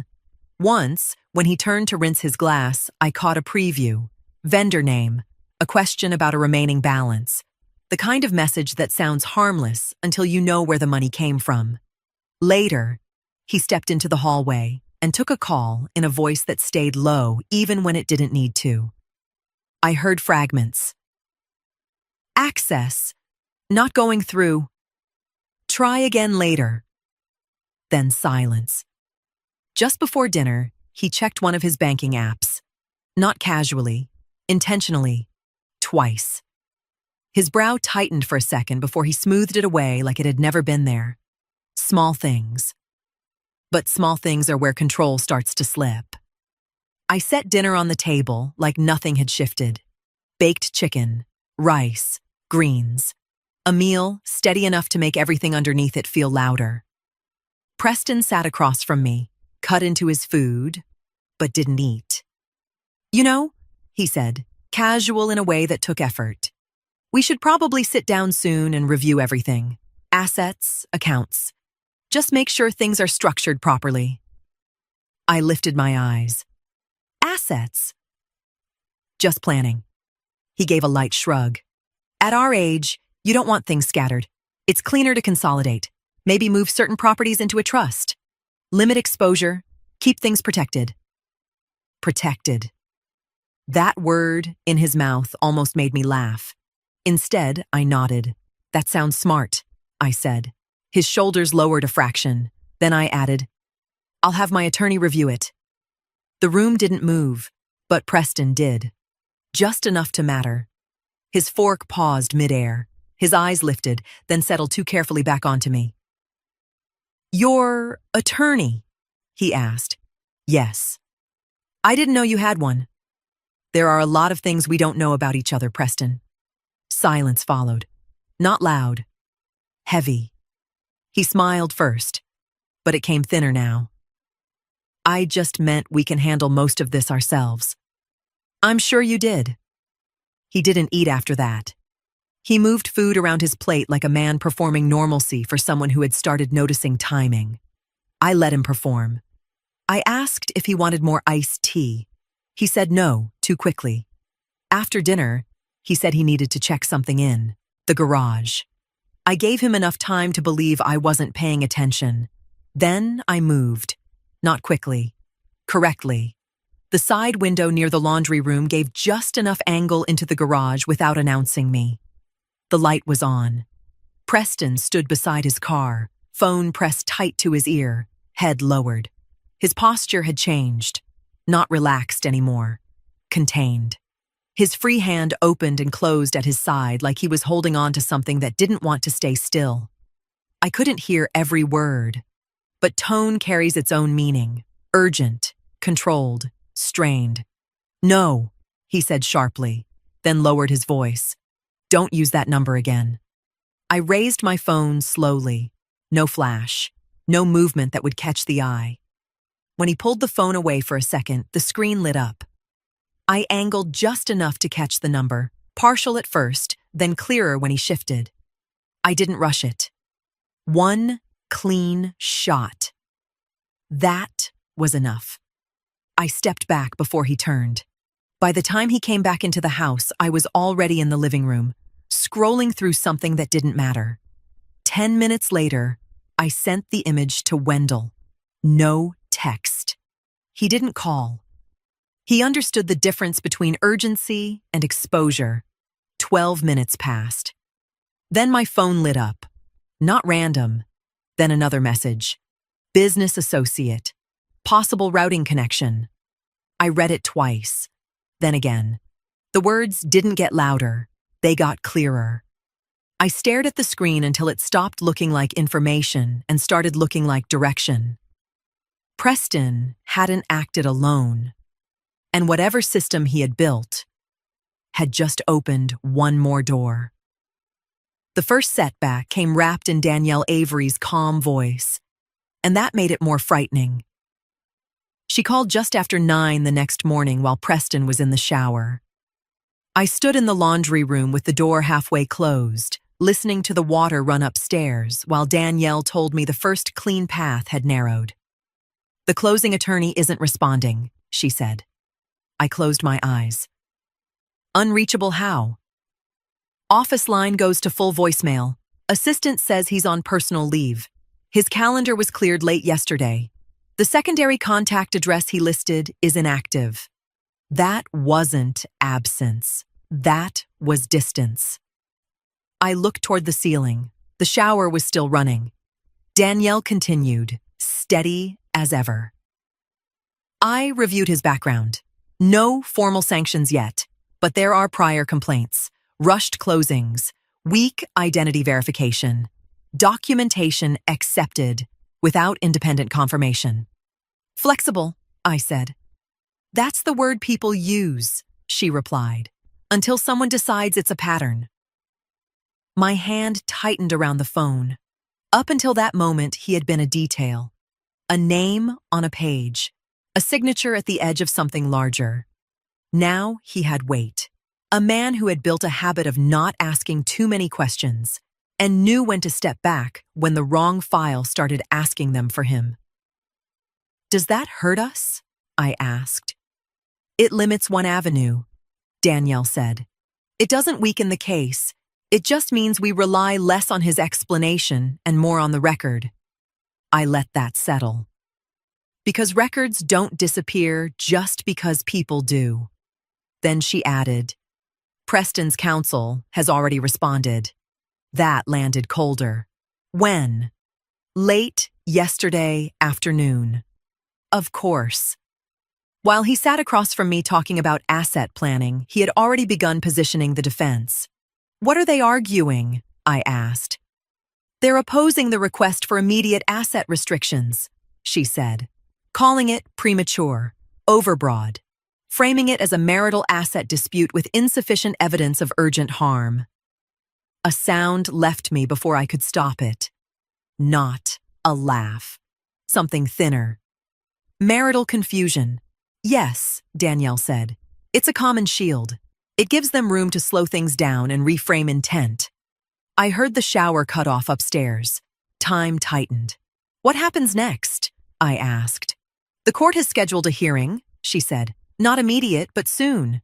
Once, when he turned to rinse his glass, I caught a preview. Vendor name, a question about a remaining balance. The kind of message that sounds harmless until you know where the money came from. Later, he stepped into the hallway and took a call in a voice that stayed low even when it didn't need to. I heard fragments. "Access. Not going through. Try again later." Then silence. Just before dinner, he checked one of his banking apps. Not casually, intentionally, twice. His brow tightened for a second before he smoothed it away like it had never been there. Small things. But small things are where control starts to slip. I set dinner on the table like nothing had shifted. Baked chicken, rice, greens. A meal steady enough to make everything underneath it feel louder. Preston sat across from me, cut into his food, but didn't eat. "You know," he said, casual in a way that took effort, "we should probably sit down soon and review everything. Assets, accounts. Just make sure things are structured properly." I lifted my eyes. "Assets?" "Just planning." He gave a light shrug. "At our age, you don't want things scattered. It's cleaner to consolidate. Maybe move certain properties into a trust. Limit exposure. Keep things protected." Protected. That word in his mouth almost made me laugh. Instead, I nodded. "That sounds smart," I said. His shoulders lowered a fraction. Then I added, "I'll have my attorney review it." The room didn't move, but Preston did. Just enough to matter. His fork paused midair. His eyes lifted, then settled too carefully back onto me. "Your attorney?" he asked. "Yes." "I didn't know you had one." "There are a lot of things we don't know about each other, Preston." Silence followed. Not loud. Heavy. He smiled first, but it came thinner now. "I just meant we can handle most of this ourselves." "I'm sure you did." He didn't eat after that. He moved food around his plate like a man performing normalcy for someone who had started noticing timing. I let him perform. I asked if he wanted more iced tea. He said no, too quickly. After dinner, he said he needed to check something in, the garage. I gave him enough time to believe I wasn't paying attention. Then I moved. Not quickly. Correctly. The side window near the laundry room gave just enough angle into the garage without announcing me. The light was on. Preston stood beside his car, phone pressed tight to his ear, head lowered. His posture had changed. Not relaxed anymore. Contained. His free hand opened and closed at his side like he was holding on to something that didn't want to stay still. I couldn't hear every word, but tone carries its own meaning. Urgent, controlled, strained. "No," he said sharply, then lowered his voice. "Don't use that number again." I raised my phone slowly. No flash. No movement that would catch the eye. When he pulled the phone away for a second, the screen lit up. I angled just enough to catch the number, partial at first, then clearer when he shifted. I didn't rush it. One clean shot. That was enough. I stepped back before he turned. By the time he came back into the house, I was already in the living room, scrolling through something that didn't matter. 10 minutes later, I sent the image to Wendell. No text. He didn't call. He understood the difference between urgency and exposure. 12 minutes passed. Then my phone lit up. Not random. Then another message. Business associate. Possible routing connection. I read it twice. Then again. The words didn't get louder. They got clearer. I stared at the screen until it stopped looking like information and started looking like direction. Preston hadn't acted alone, and whatever system he had built had just opened one more door. The first setback came wrapped in Danielle Avery's calm voice, and that made it more frightening. She called just after 9 the next morning while Preston was in the shower. I stood in the laundry room with the door halfway closed, listening to the water run upstairs while Danielle told me the first clean path had narrowed. The closing attorney isn't responding, she said. I closed my eyes. Unreachable how? Office line goes to full voicemail. Assistant says he's on personal leave. His calendar was cleared late yesterday. The secondary contact address he listed is inactive. That wasn't absence. That was distance. I looked toward the ceiling. The shower was still running. Danielle continued, steady as ever. I reviewed his background. No formal sanctions yet, but there are prior complaints, rushed closings, weak identity verification, documentation accepted without independent confirmation. Flexible, I said. That's the word people use, she replied, until someone decides it's a pattern. My hand tightened around the phone. Up until that moment, he had been a detail. A name on a page. A signature at the edge of something larger. Now he had weight. A man who had built a habit of not asking too many questions and knew when to step back when the wrong file started asking them for him. Does that hurt us? I asked. It limits one avenue, Danielle said. It doesn't weaken the case. It just means we rely less on his explanation and more on the record. I let that settle. Because records don't disappear just because people do. Then she added, Preston's counsel has already responded. That landed colder. When? Late yesterday afternoon. Of course. While he sat across from me talking about asset planning, he had already begun positioning the defense. What are they arguing? I asked. They're opposing the request for immediate asset restrictions, she said, calling it premature, overbroad, framing it as a marital asset dispute with insufficient evidence of urgent harm. A sound left me before I could stop it. Not a laugh. Something thinner. Marital confusion. Yes, Danielle said. It's a common shield. It gives them room to slow things down and reframe intent. I heard the shower cut off upstairs. Time tightened. What happens next? I asked. The court has scheduled a hearing, she said. Not immediate, but soon.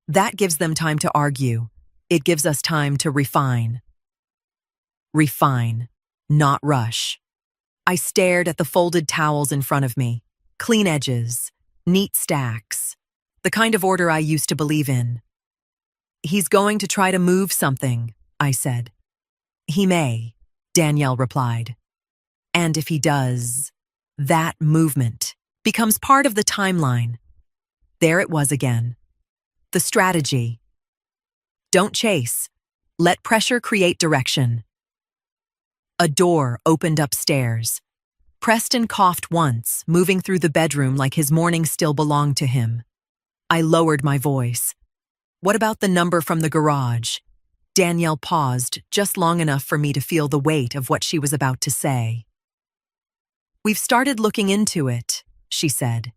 That gives them time to argue. It gives us time to refine. Refine, not rush. I stared at the folded towels in front of me. Clean edges, neat stacks. The kind of order I used to believe in. He's going to try to move something, I said. He may, Danielle replied. And if he does, that movement becomes part of the timeline. There it was again. The strategy. Don't chase. Let pressure create direction. A door opened upstairs. Preston coughed once, moving through the bedroom like his morning still belonged to him. I lowered my voice. What about the number from the garage? Danielle paused just long enough for me to feel the weight of what she was about to say. We've started looking into it, she said.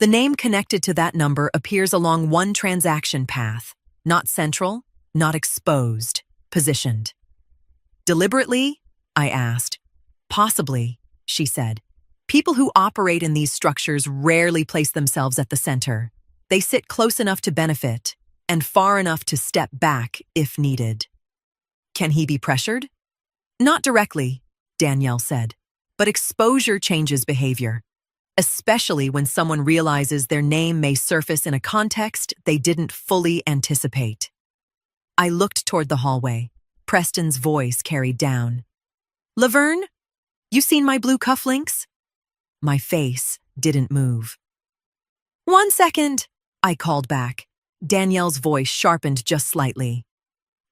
The name connected to that number appears along one transaction path, not central, not exposed, positioned. Deliberately? I asked. Possibly, she said. People who operate in these structures rarely place themselves at the center. They sit close enough to benefit, and far enough to step back if needed. Can he be pressured? Not directly, Danielle said, but exposure changes behavior, especially when someone realizes their name may surface in a context they didn't fully anticipate. I looked toward the hallway. Preston's voice carried down. Laverne, you seen my blue cufflinks? My face didn't move. 1 second, I called back. Danielle's voice sharpened just slightly.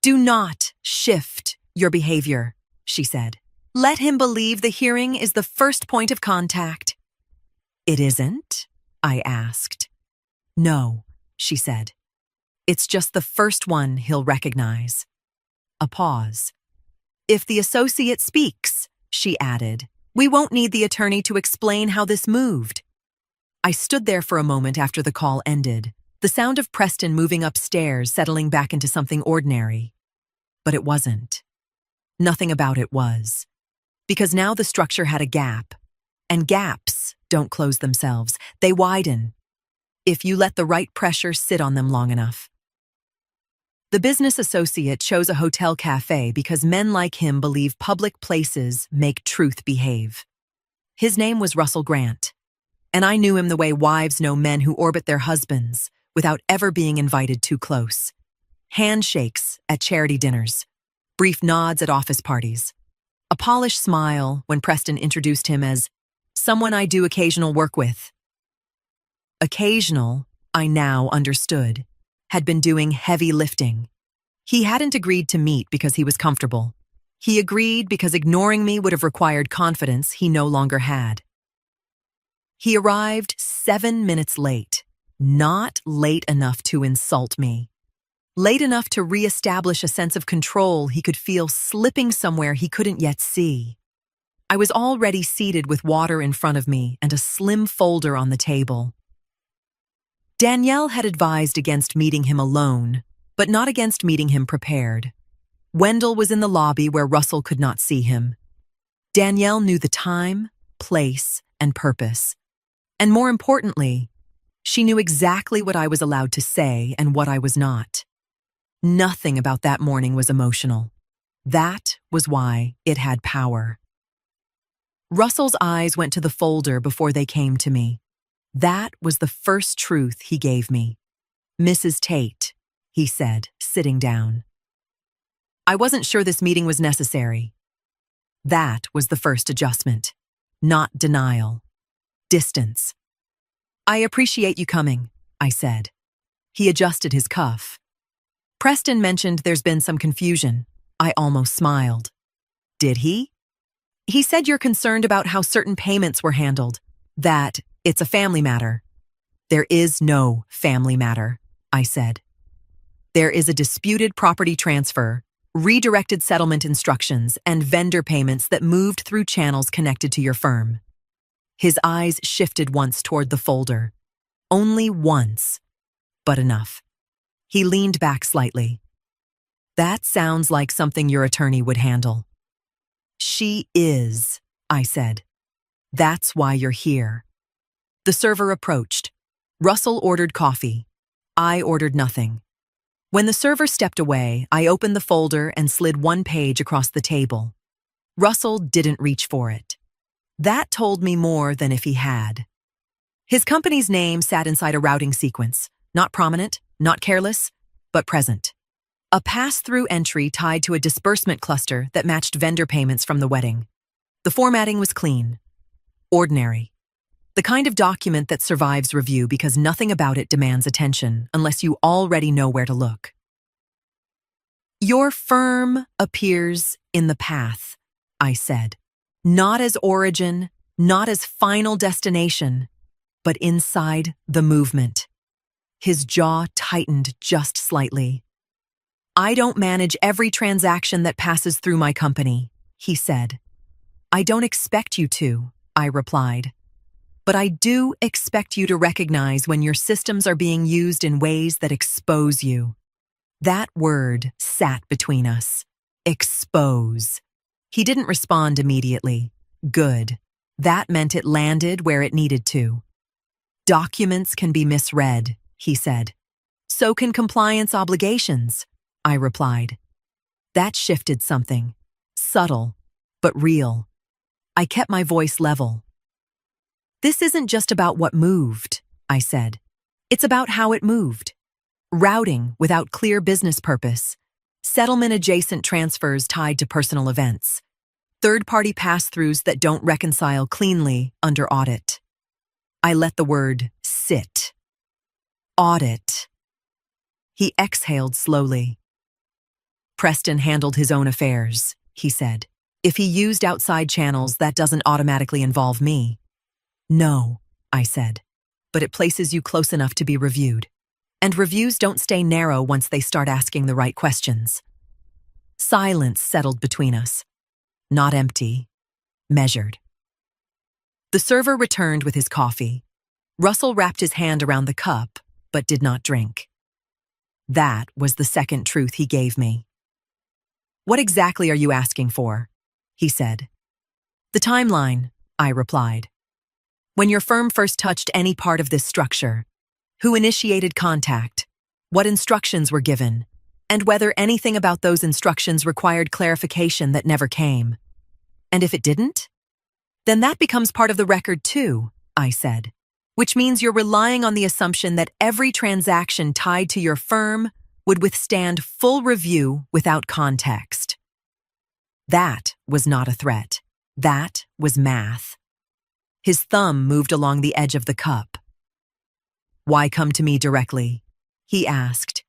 Do not shift your behavior, she said. Let him believe the hearing is the first point of contact. It isn't? I asked. No, she said. It's just the first one he'll recognize. A pause. If the associate speaks, she added, we won't need the attorney to explain how this moved. I stood there for a moment after the call ended, the sound of Preston moving upstairs settling back into something ordinary. But it wasn't. Nothing about it was. Because now the structure had a gap. And gaps don't close themselves, they widen. If you let the right pressure sit on them long enough. The business associate chose a hotel cafe because men like him believe public places make truth behave. His name was Russell Grant, and I knew him the way wives know men who orbit their husbands without ever being invited too close. Handshakes at charity dinners, brief nods at office parties, a polished smile when Preston introduced him as someone I do occasional work with. Occasional, I now understood, had been doing heavy lifting. He hadn't agreed to meet because he was comfortable. He agreed because ignoring me would have required confidence he no longer had. He arrived 7 minutes late, not late enough to insult me. Late enough to reestablish a sense of control he could feel slipping somewhere he couldn't yet see. I was already seated with water in front of me and a slim folder on the table. Danielle had advised against meeting him alone, but not against meeting him prepared. Wendell was in the lobby where Russell could not see him. Danielle knew the time, place, and purpose. And more importantly, she knew exactly what I was allowed to say and what I was not. Nothing about that morning was emotional. That was why it had power. Russell's eyes went to the folder before they came to me. That was the first truth he gave me. Mrs. Tate, he said, sitting down. I wasn't sure this meeting was necessary. That was the first adjustment. Not denial. Distance. I appreciate you coming, I said. He adjusted his cuff. Preston mentioned there's been some confusion. I almost smiled. Did he? He said you're concerned about how certain payments were handled. That it's a family matter. There is no family matter, I said. There is a disputed property transfer, redirected settlement instructions, and vendor payments that moved through channels connected to your firm. His eyes shifted once toward the folder. Only once, but enough. He leaned back slightly. That sounds like something your attorney would handle. She is, I said. That's why you're here. The server approached. Russell ordered coffee. I ordered nothing. When the server stepped away, I opened the folder and slid one page across the table. Russell didn't reach for it. That told me more than if he had. His company's name sat inside a routing sequence, not prominent, not careless, but present. A pass-through entry tied to a disbursement cluster that matched vendor payments from the wedding. The formatting was clean. Ordinary. The kind of document that survives review because nothing about it demands attention unless you already know where to look. Your firm appears in the path, I said. Not as origin, not as final destination, but inside the movement. His jaw tightened just slightly. I don't manage every transaction that passes through my company, he said. I don't expect you to, I replied. But I do expect you to recognize when your systems are being used in ways that expose you. That word sat between us. Expose. He didn't respond immediately. Good. That meant it landed where it needed to. Documents can be misread, he said. So can compliance obligations, I replied. That shifted something. Subtle, but real. I kept my voice level. This isn't just about what moved, I said. It's about how it moved. Routing without clear business purpose, settlement-adjacent transfers tied to personal events, third-party pass-throughs that don't reconcile cleanly under audit. I let the word sit. Audit. He exhaled slowly. Preston handled his own affairs, he said. If he used outside channels, that doesn't automatically involve me. No, I said, but it places you close enough to be reviewed. And reviews don't stay narrow once they start asking the right questions. Silence settled between us. Not empty, measured. The server returned with his coffee. Russell wrapped his hand around the cup, but did not drink. That was the second truth he gave me. What exactly are you asking for? He said. The timeline, I replied. When your firm first touched any part of this structure, who initiated contact, what instructions were given, and whether anything about those instructions required clarification that never came. And if it didn't? Then that becomes part of the record too, I said, which means you're relying on the assumption that every transaction tied to your firm would withstand full review without context. That was not a threat. That was math. His thumb moved along the edge of the cup. Why come to me directly? He asked.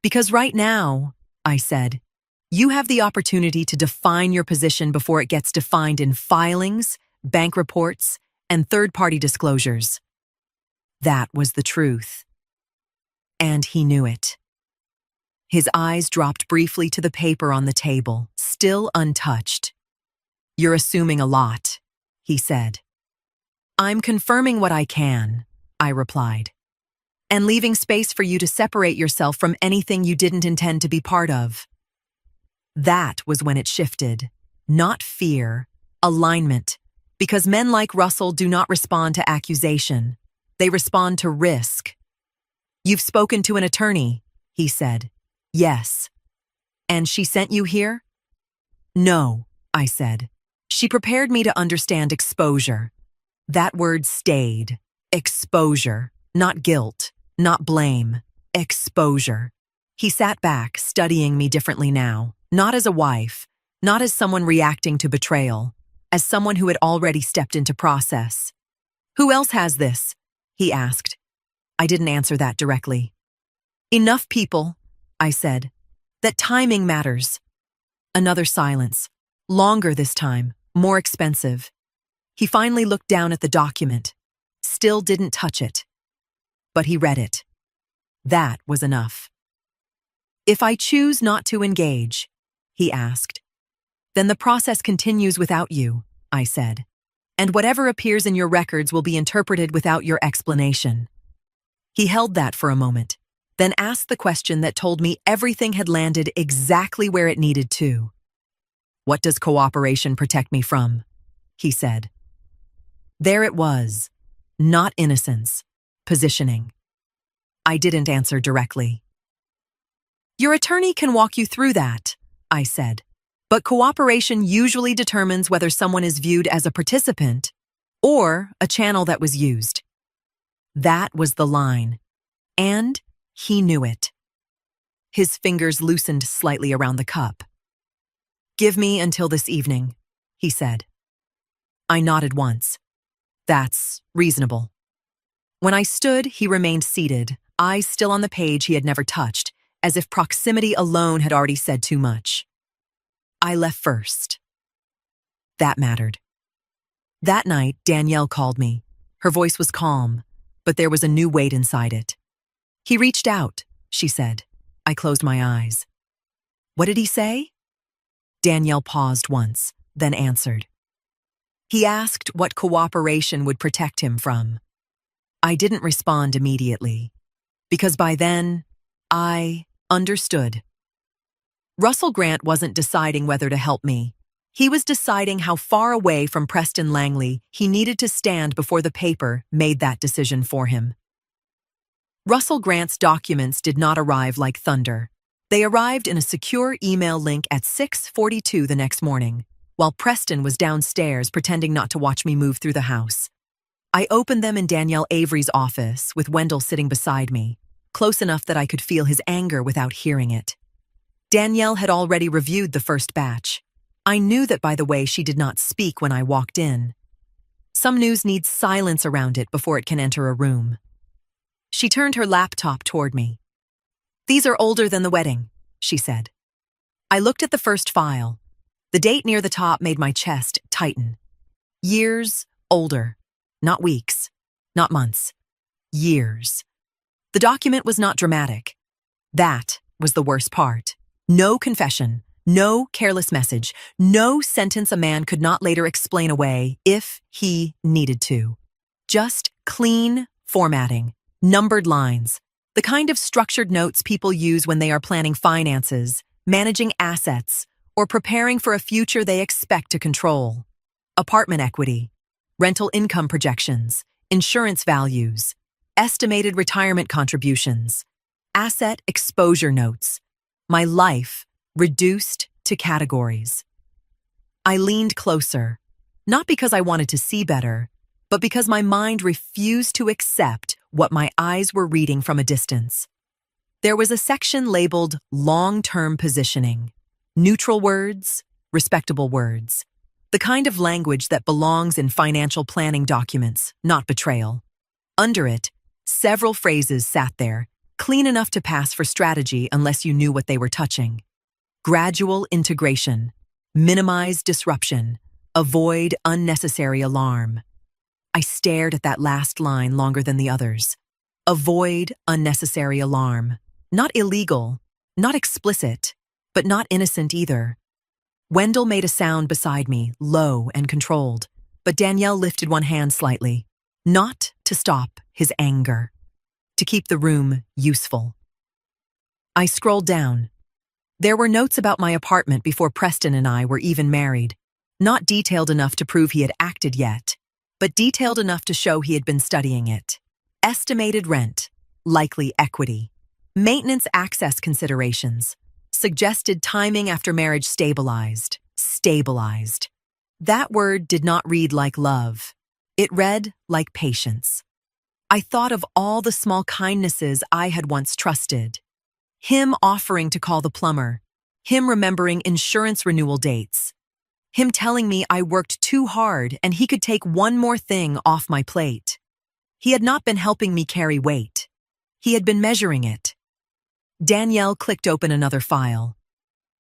Because right now, I said, you have the opportunity to define your position before it gets defined in filings, bank reports, and third-party disclosures. That was the truth. And he knew it. His eyes dropped briefly to the paper on the table, still untouched. You're assuming a lot, he said. I'm confirming what I can, I replied, and leaving space for you to separate yourself from anything you didn't intend to be part of. That was when it shifted. Not fear, alignment, because men like Russell do not respond to accusation. They respond to risk. You've spoken to an attorney, he said. Yes. And she sent you here? No, I said. She prepared me to understand exposure. That word stayed. Exposure, not guilt, not blame. Exposure. He sat back, studying me differently now, not as a wife, not as someone reacting to betrayal, as someone who had already stepped into process. Who else has this? He asked. I didn't answer that directly. Enough people, I said, that timing matters. Another silence. Longer this time, more expensive. He finally looked down at the document. Still didn't touch it. But he read it. That was enough. If I choose not to engage, he asked, then the process continues without you, I said. And whatever appears in your records will be interpreted without your explanation. He held that for a moment, then asked the question that told me everything had landed exactly where it needed to. What does cooperation protect me from? He said. There it was. Not innocence. Positioning. I didn't answer directly. Your attorney can walk you through that, I said. But cooperation usually determines whether someone is viewed as a participant or a channel that was used. That was the line. And he knew it. His fingers loosened slightly around the cup. Give me until this evening, he said. I nodded once. That's reasonable. When I stood, he remained seated, eyes still on the page he had never touched, as if proximity alone had already said too much. I left first. That mattered. That night, Danielle called me. Her voice was calm, but there was a new weight inside it. He reached out, she said. I closed my eyes. What did he say? Danielle paused once, then answered. He asked what cooperation would protect him from. I didn't respond immediately, because by then, I understood. Russell Grant wasn't deciding whether to help me. He was deciding how far away from Preston Langley he needed to stand before the paper made that decision for him. Russell Grant's documents did not arrive like thunder. They arrived in a secure email link at 6:42 the next morning, while Preston was downstairs pretending not to watch me move through the house. I opened them in Danielle Avery's office, with Wendell sitting beside me, close enough that I could feel his anger without hearing it. Danielle had already reviewed the first batch. I knew that by the way she did not speak when I walked in. Some news needs silence around it before it can enter a room. She turned her laptop toward me. "These are older than the wedding," she said. I looked at the first file. The date near the top made my chest tighten. Years older. Not weeks. Not months. Years. The document was not dramatic. That was the worst part. No confession, no careless message, no sentence a man could not later explain away if he needed to. Just clean formatting, numbered lines, the kind of structured notes people use when they are planning finances, managing assets, or preparing for a future they expect to control. Apartment equity, rental income projections, insurance values, estimated retirement contributions, asset exposure notes. My life reduced to categories. I leaned closer, not because I wanted to see better, but because my mind refused to accept what my eyes were reading from a distance. There was a section labeled long-term positioning, neutral words, respectable words, the kind of language that belongs in financial planning documents, not betrayal. Under it, several phrases sat there, clean enough to pass for strategy unless you knew what they were touching. Gradual integration, minimize disruption, avoid unnecessary alarm. I stared at that last line longer than the others. Avoid unnecessary alarm. Not illegal, not explicit, but not innocent either. Wendell made a sound beside me, low and controlled, but Danielle lifted one hand slightly, not to stop his anger, to keep the room useful. I scrolled down. There were notes about my apartment before Preston and I were even married, not detailed enough to prove he had acted yet, but detailed enough to show he had been studying it. Estimated rent, likely equity, maintenance access considerations, suggested timing after marriage stabilized. That word did not read like love. It read like patience. I thought of all the small kindnesses I had once trusted. Him offering to call the plumber, him remembering insurance renewal dates, him telling me I worked too hard and he could take one more thing off my plate. He had not been helping me carry weight. He had been measuring it. Danielle clicked open another file.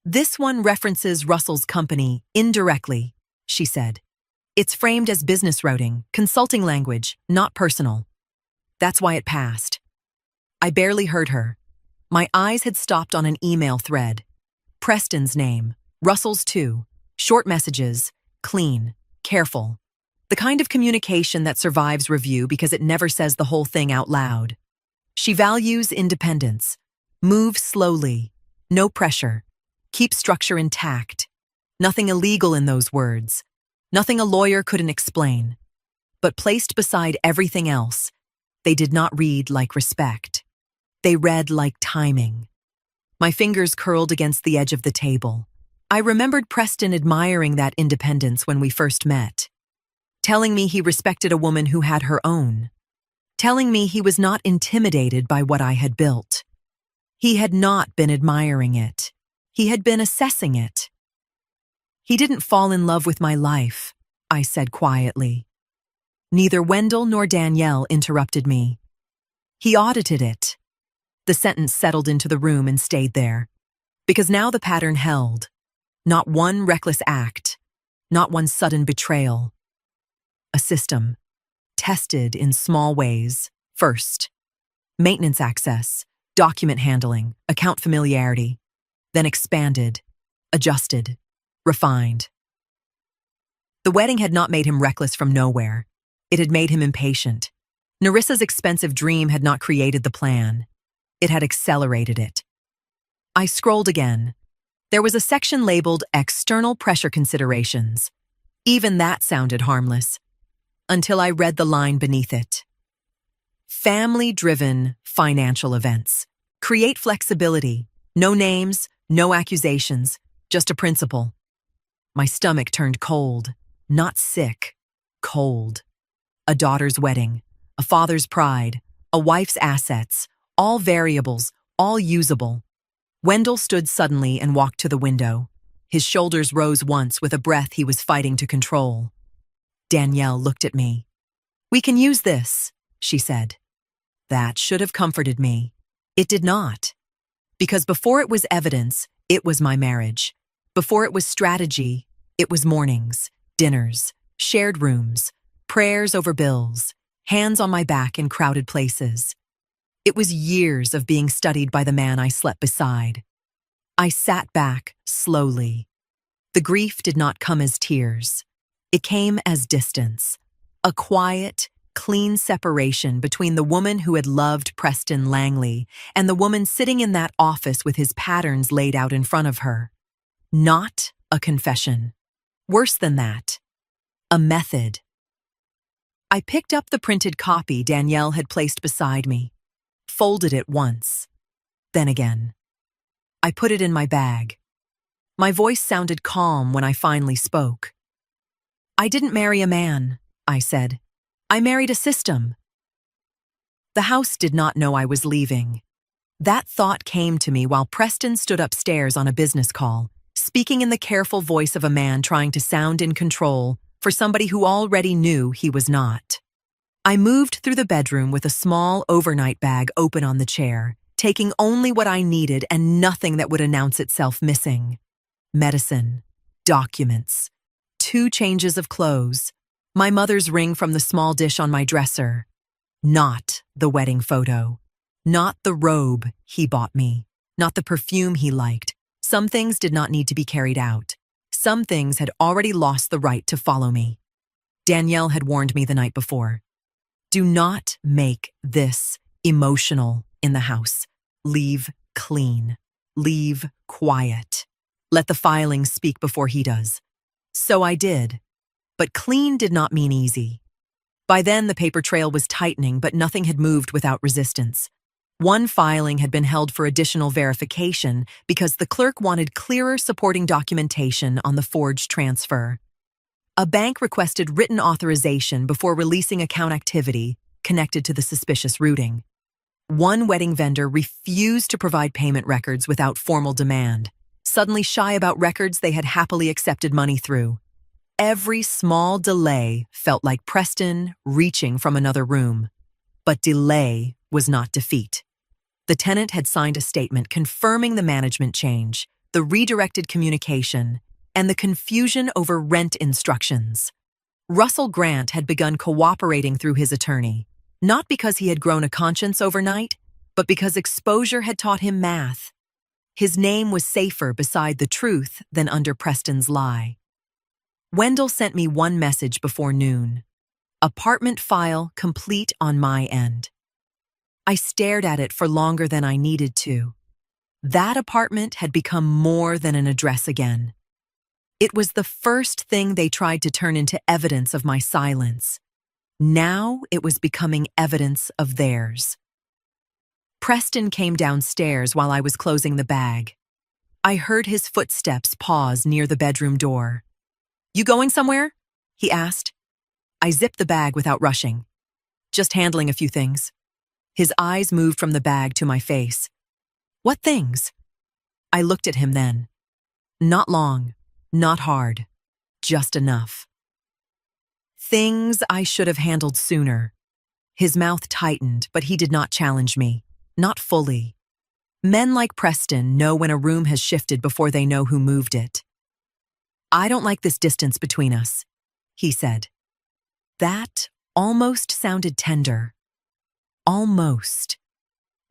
"This one references Russell's company indirectly," she said. "It's framed as business routing, consulting language, not personal. That's why it passed." I barely heard her. My eyes had stopped on an email thread. Preston's name, Russell's too. Short messages, clean, careful. The kind of communication that survives review because it never says the whole thing out loud. She values independence. Move slowly. No pressure. Keep structure intact. Nothing illegal in those words. Nothing a lawyer couldn't explain. But placed beside everything else, they did not read like respect. They read like timing. My fingers curled against the edge of the table. I remembered Preston admiring that independence when we first met. Telling me he respected a woman who had her own. Telling me he was not intimidated by what I had built. He had not been admiring it. He had been assessing it. "He didn't fall in love with my life," I said quietly. Neither Wendell nor Danielle interrupted me. "He audited it." The sentence settled into the room and stayed there. Because now the pattern held. Not one reckless act. Not one sudden betrayal. A system. Tested in small ways. First, maintenance access, document handling, account familiarity. Then expanded, adjusted, refined. The wedding had not made him reckless from nowhere. It had made him impatient. Narissa's expensive dream had not created the plan. It had accelerated it. I scrolled again. There was a section labeled External Pressure Considerations. Even that sounded harmless. Until I read the line beneath it. Family-driven financial events. Create flexibility. No names, no accusations, just a principle. My stomach turned cold, not sick, cold. A daughter's wedding, a father's pride, a wife's assets, all variables, all usable. Wendell stood suddenly and walked to the window. His shoulders rose once with a breath he was fighting to control. Danielle looked at me. "We can use this," she said. That should have comforted me. It did not. Because before it was evidence, it was my marriage. Before it was strategy, it was mornings, dinners, shared rooms, prayers over bills, hands on my back in crowded places. It was years of being studied by the man I slept beside. I sat back slowly. The grief did not come as tears. It came as distance, a quiet, clean separation between the woman who had loved Preston Langley and the woman sitting in that office with his patterns laid out in front of her. Not a confession. Worse than that, a method. I picked up the printed copy Danielle had placed beside me, folded it once, then again. I put it in my bag. My voice sounded calm when I finally spoke. "I didn't marry a man," I said. "I married a system." The house did not know I was leaving. That thought came to me while Preston stood upstairs on a business call, speaking in the careful voice of a man trying to sound in control for somebody who already knew he was not. I moved through the bedroom with a small overnight bag open on the chair, taking only what I needed and nothing that would announce itself missing. Medicine, documents, 2 changes of clothes, my mother's ring from the small dish on my dresser. Not the wedding photo. Not the robe he bought me. Not the perfume he liked. Some things did not need to be carried out. Some things had already lost the right to follow me. Danielle had warned me the night before. Do not make this emotional in the house. Leave clean. Leave quiet. Let the filings speak before he does. So I did. But clean did not mean easy. By then, the paper trail was tightening, but nothing had moved without resistance. One filing had been held for additional verification because the clerk wanted clearer supporting documentation on the forged transfer. A bank requested written authorization before releasing account activity connected to the suspicious routing. One wedding vendor refused to provide payment records without formal demand, suddenly shy about records they had happily accepted money through. Every small delay felt like Preston reaching from another room. But delay was not defeat. The tenant had signed a statement confirming the management change, the redirected communication, and the confusion over rent instructions. Russell Grant had begun cooperating through his attorney, not because he had grown a conscience overnight, but because exposure had taught him math. His name was safer beside the truth than under Preston's lie. Wendell sent me one message before noon. Apartment file complete on my end. I stared at it for longer than I needed to. That apartment had become more than an address again. It was the first thing they tried to turn into evidence of my silence. Now it was becoming evidence of theirs. Preston came downstairs while I was closing the bag. I heard his footsteps pause near the bedroom door. "You going somewhere?" he asked. I zipped the bag without rushing. "Just handling a few things." His eyes moved from the bag to my face. "What things?" I looked at him then. Not long, not hard, just enough. Things I should have handled sooner. His mouth tightened, but he did not challenge me. Not fully. Men like Preston know when a room has shifted before they know who moved it. "I don't like this distance between us," he said. That almost sounded tender. Almost.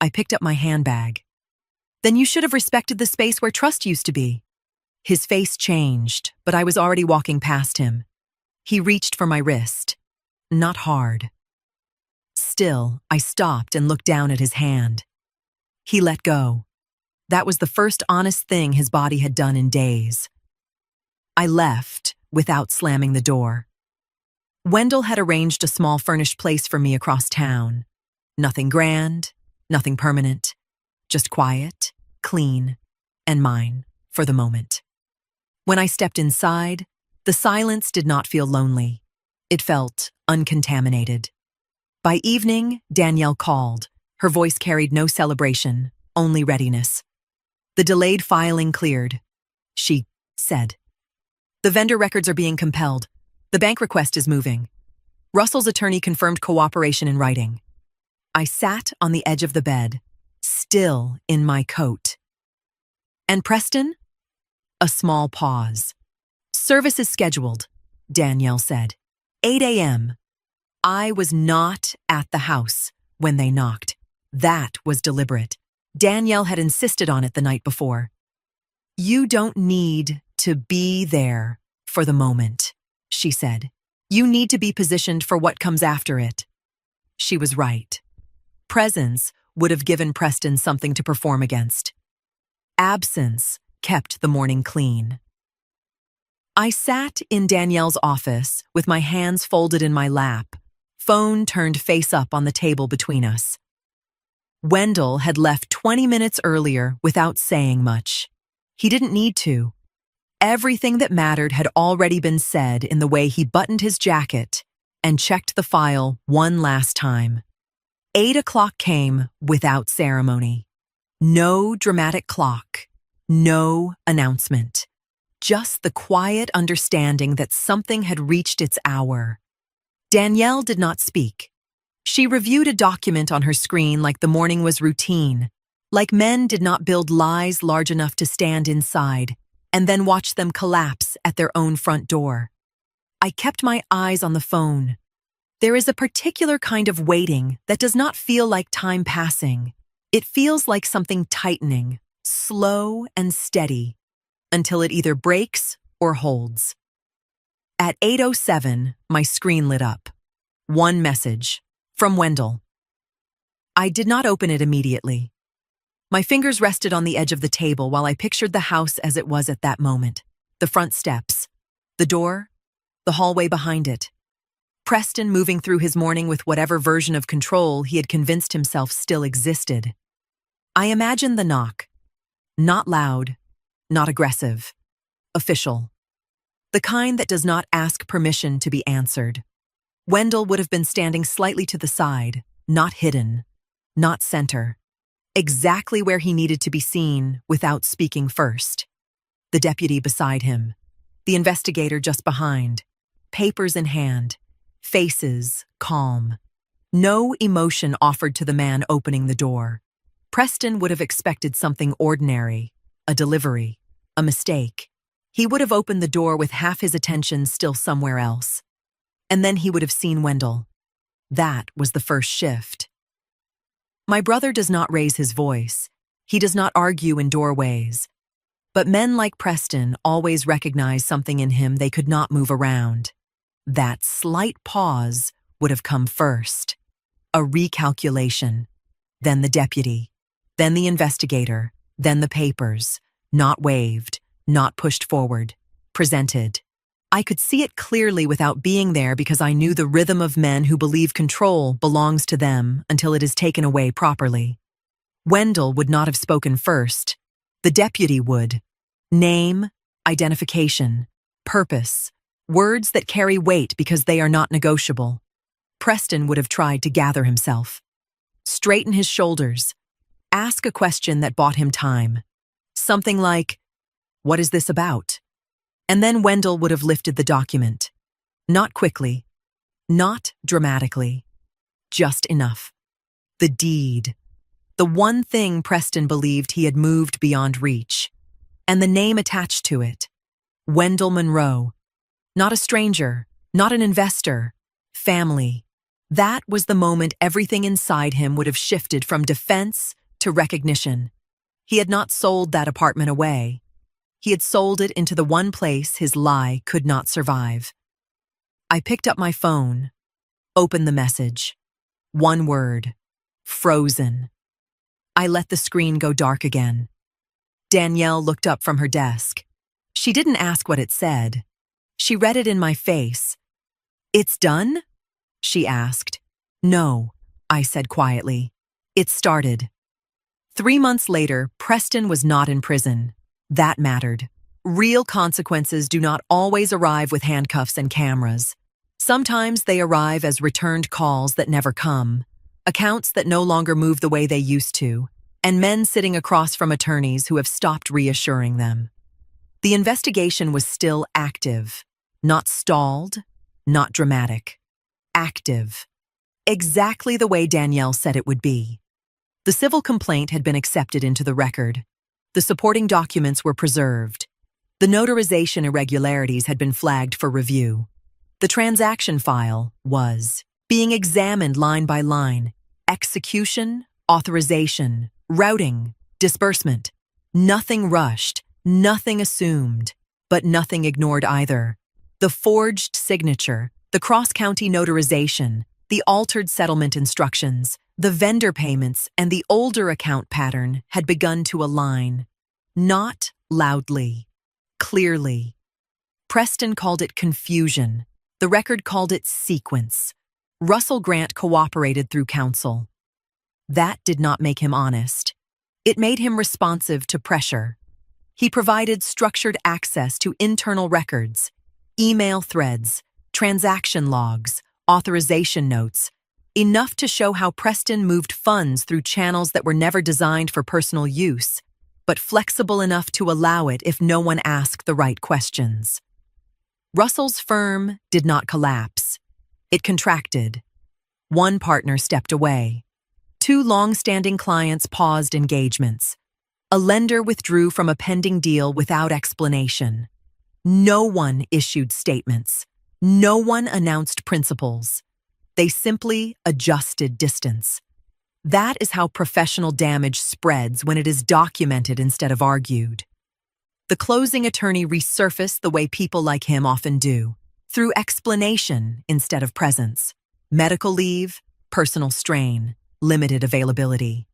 I picked up my handbag. "Then you should have respected the space where trust used to be." His face changed, but I was already walking past him. He reached for my wrist. Not hard. Still, I stopped and looked down at his hand. He let go. That was the first honest thing his body had done in days. I left without slamming the door. Wendell had arranged a small furnished place for me across town. Nothing grand, nothing permanent, just quiet, clean, and mine for the moment. When I stepped inside, the silence did not feel lonely. It felt uncontaminated. By evening, Danielle called. Her voice carried no celebration, only readiness. The delayed filing cleared, she said. The vendor records are being compelled. The bank request is moving. Russell's attorney confirmed cooperation in writing. I sat on the edge of the bed, still in my coat. And Preston? A small pause. Service is scheduled, Danielle said. 8 a.m. I was not at the house when they knocked. That was deliberate. Danielle had insisted on it the night before. You don't need to be there for the moment, she said. You need to be positioned for what comes after it. She was right. Presence would have given Preston something to perform against. Absence kept the morning clean. I sat in Danielle's office with my hands folded in my lap, phone turned face up on the table between us. Wendell had left 20 minutes earlier without saying much. He didn't need to. Everything that mattered had already been said in the way he buttoned his jacket and checked the file one last time. 8 o'clock came without ceremony. No dramatic clock, no announcement. Just the quiet understanding that something had reached its hour. Danielle did not speak. She reviewed a document on her screen like the morning was routine, like men did not build lies large enough to stand inside and then watch them collapse at their own front door. I kept my eyes on the phone. There is a particular kind of waiting that does not feel like time passing. It feels like something tightening, slow and steady, until it either breaks or holds. At 8:07, my screen lit up. One message. From Wendell. I did not open it immediately. My fingers rested on the edge of the table while I pictured the house as it was at that moment. The front steps, the door, the hallway behind it. Preston moving through his morning with whatever version of control he had convinced himself still existed. I imagined the knock. Not loud, not aggressive. Official. The kind that does not ask permission to be answered. Wendell would have been standing slightly to the side, not hidden, not center. Exactly where he needed to be seen without speaking first. The deputy beside him. The investigator just behind. Papers in hand. Faces calm. No emotion offered to the man opening the door. Preston would have expected something ordinary, a delivery, a mistake. He would have opened the door with half his attention still somewhere else. And then he would have seen Wendell. That was the first shift. My brother does not raise his voice. He does not argue in doorways. But men like Preston always recognize something in him they could not move around. That slight pause would have come first. A recalculation. Then the deputy. Then the investigator. Then the papers. Not waved. Not pushed forward. Presented. I could see it clearly without being there because I knew the rhythm of men who believe control belongs to them until it is taken away properly. Wendell would not have spoken first. The deputy would. Name, identification, purpose, words that carry weight because they are not negotiable. Preston would have tried to gather himself. Straighten his shoulders. Ask a question that bought him time. Something like, "What is this about?" And then Wendell would have lifted the document. Not quickly. Not dramatically. Just enough. The deed. The one thing Preston believed he had moved beyond reach. And the name attached to it. Wendell Monroe. Not a stranger. Not an investor. Family. That was the moment everything inside him would have shifted from defense to recognition. He had not sold that apartment away. He had sold it into the one place his lie could not survive. I picked up my phone, opened the message. One word. Frozen. I let the screen go dark again. Danielle looked up from her desk. She didn't ask what it said. She read it in my face. "It's done?" she asked. "No," I said quietly. "It started." 3 months later, Preston was not in prison. That mattered. Real consequences do not always arrive with handcuffs and cameras. Sometimes they arrive as returned calls that never come, accounts that no longer move the way they used to, and men sitting across from attorneys who have stopped reassuring them. The investigation was still active, not stalled, not dramatic. Active. Exactly the way Danielle said it would be. The civil complaint had been accepted into the record. The supporting documents were preserved. The notarization irregularities had been flagged for review. The transaction file was being examined line by line. Execution, authorization, routing, disbursement. Nothing rushed, nothing assumed, but nothing ignored either. The forged signature, the cross-county notarization, the altered settlement instructions, the vendor payments, and the older account pattern had begun to align. Not loudly, clearly. Preston called it confusion. The record called it sequence. Russell Grant cooperated through counsel. That did not make him honest. It made him responsive to pressure. He provided structured access to internal records, email threads, transaction logs, authorization notes, enough to show how Preston moved funds through channels that were never designed for personal use, but flexible enough to allow it if no one asked the right questions. Russell's firm did not collapse. It contracted. One partner stepped away. Two long-standing clients paused engagements. A lender withdrew from a pending deal without explanation. No one issued statements. No one announced principles. They simply adjusted distance. That is how professional damage spreads when it is documented instead of argued. The closing attorney resurfaced the way people like him often do, through explanation instead of presence. Medical leave, personal strain, limited availability.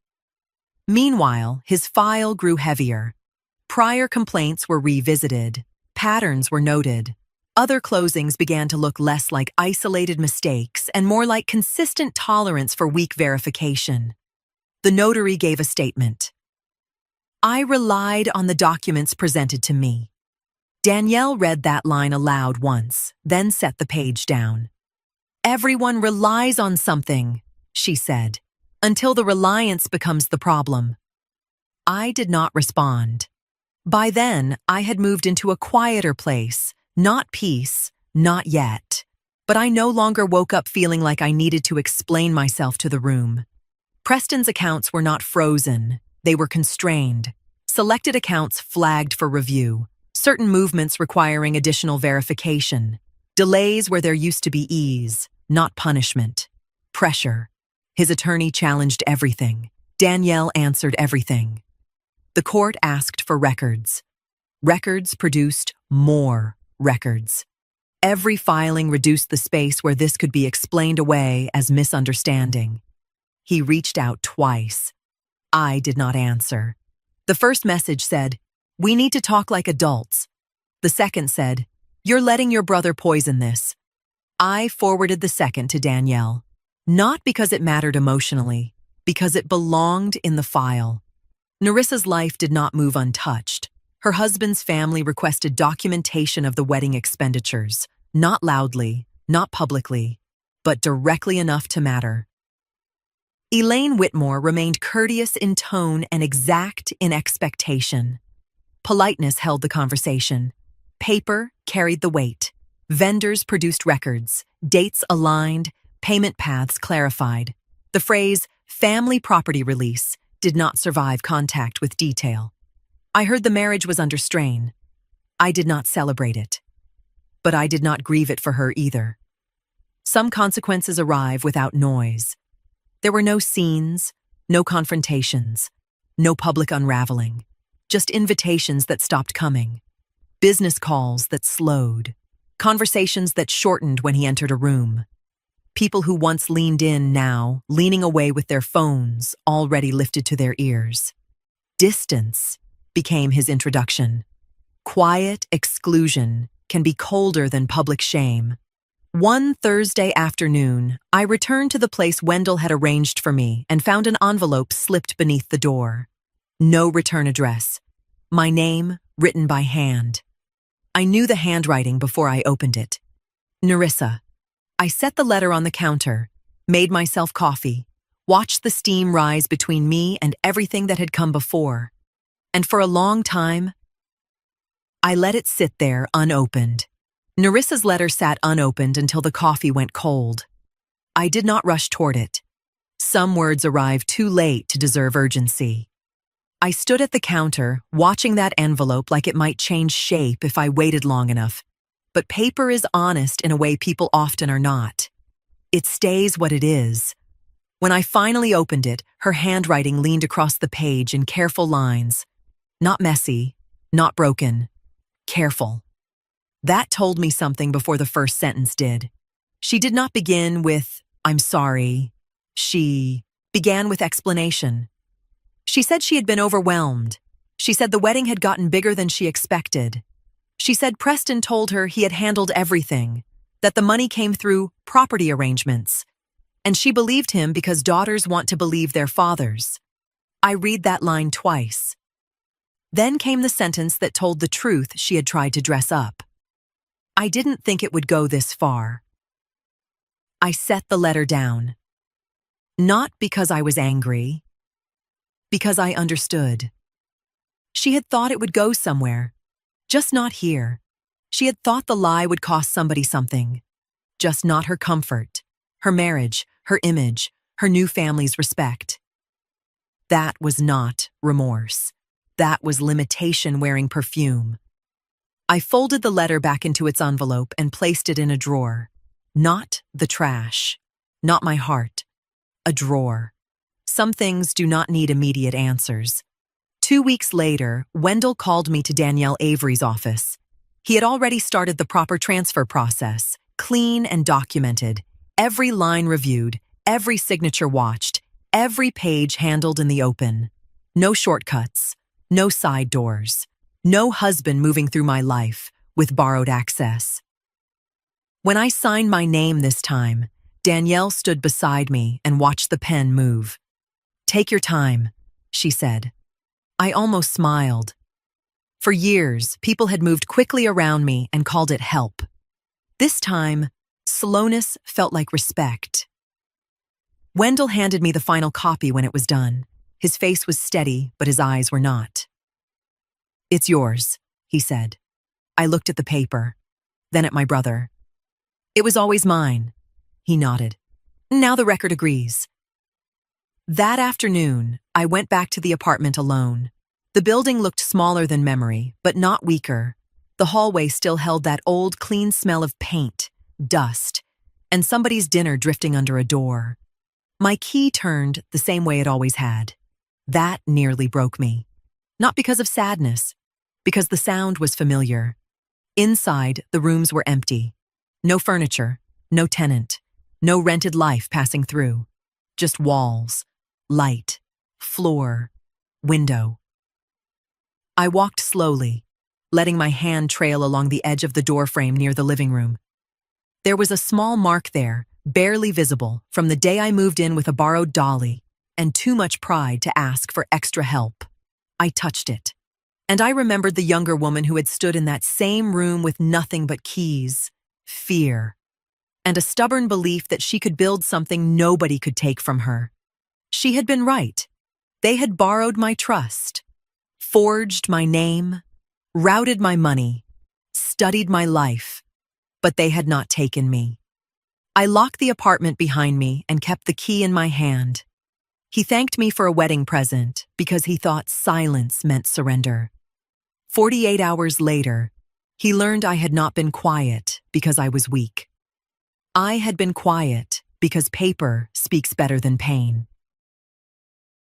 Meanwhile, his file grew heavier. Prior complaints were revisited. Patterns were noted. Other closings began to look less like isolated mistakes and more like consistent tolerance for weak verification. The notary gave a statement. I relied on the documents presented to me. Danielle read that line aloud once, then set the page down. Everyone relies on something, she said, until the reliance becomes the problem. I did not respond. By then, I had moved into a quieter place. Not peace, not yet. But I no longer woke up feeling like I needed to explain myself to the room. Preston's accounts were not frozen. They were constrained. Selected accounts flagged for review. Certain movements requiring additional verification. Delays where there used to be ease, not punishment. Pressure. His attorney challenged everything. Danielle answered everything. The court asked for records. Records produced more records. Every filing reduced the space where this could be explained away as misunderstanding. He reached out twice. I did not answer. The first message said, "We need to talk like adults." The second said, "You're letting your brother poison this." I forwarded the second to Danielle, not because it mattered emotionally, because it belonged in the file. Nerissa's life did not move untouched. Her husband's family requested documentation of the wedding expenditures, not loudly, not publicly, but directly enough to matter. Elaine Whitmore remained courteous in tone and exact in expectation. Politeness held the conversation. Paper carried the weight. Vendors produced records, dates aligned, payment paths clarified. The phrase, family property release, did not survive contact with detail. I heard the marriage was under strain. I did not celebrate it. But I did not grieve it for her either. Some consequences arrive without noise. There were no scenes, no confrontations, no public unraveling, just invitations that stopped coming, business calls that slowed, conversations that shortened when he entered a room. People who once leaned in now, leaning away with their phones already lifted to their ears. Distance became his introduction. Quiet exclusion can be colder than public shame. One Thursday afternoon, I returned to the place Wendell had arranged for me and found an envelope slipped beneath the door. No return address. My name written by hand. I knew the handwriting before I opened it. Nerissa. I set the letter on the counter, made myself coffee, watched the steam rise between me and everything that had come before. And for a long time, I let it sit there unopened. Nerissa's letter sat unopened until the coffee went cold. I did not rush toward it. Some words arrived too late to deserve urgency. I stood at the counter, watching that envelope like it might change shape if I waited long enough. But paper is honest in a way people often are not. It stays what it is. When I finally opened it, her handwriting leaned across the page in careful lines. Not messy, not broken. Careful. That told me something before the first sentence did. She did not begin with, "I'm sorry." She began with explanation. She said she had been overwhelmed. She said the wedding had gotten bigger than she expected. She said Preston told her he had handled everything, that the money came through property arrangements, and she believed him because daughters want to believe their fathers. I read that line twice. Then came the sentence that told the truth she had tried to dress up. I didn't think it would go this far. I set the letter down. Not because I was angry, because I understood. She had thought it would go somewhere, just not here. She had thought the lie would cost somebody something, just not her comfort, her marriage, her image, her new family's respect. That was not remorse. That was limitation wearing perfume. I folded the letter back into its envelope and placed it in a drawer. Not the trash. Not my heart. A drawer. Some things do not need immediate answers. 2 weeks later, Wendell called me to Danielle Avery's office. He had already started the proper transfer process, clean and documented, every line reviewed, every signature watched, every page handled in the open. No shortcuts. No side doors. No husband moving through my life with borrowed access. When I signed my name this time, Danielle stood beside me and watched the pen move. "Take your time," she said. I almost smiled. For years, people had moved quickly around me and called it help. This time, slowness felt like respect. Wendell handed me the final copy when it was done. His face was steady, but his eyes were not. "It's yours," he said. I looked at the paper, then at my brother. "It was always mine," he nodded. "Now the record agrees." That afternoon, I went back to the apartment alone. The building looked smaller than memory, but not weaker. The hallway still held that old, clean smell of paint, dust, and somebody's dinner drifting under a door. My key turned the same way it always had. That nearly broke me. Not because of sadness, because the sound was familiar. Inside, the rooms were empty. No furniture, no tenant, no rented life passing through. Just walls, light, floor, window. I walked slowly, letting my hand trail along the edge of the doorframe near the living room. There was a small mark there, barely visible, from the day I moved in with a borrowed dolly and too much pride to ask for extra help. I touched it, and I remembered the younger woman who had stood in that same room with nothing but keys, fear, and a stubborn belief that she could build something nobody could take from her. She had been right. They had borrowed my trust, forged my name, routed my money, studied my life, but they had not taken me. I locked the apartment behind me and kept the key in my hand. He thanked me for a wedding present because he thought silence meant surrender. 48 hours later, he learned I had not been quiet because I was weak. I had been quiet because paper speaks better than pain.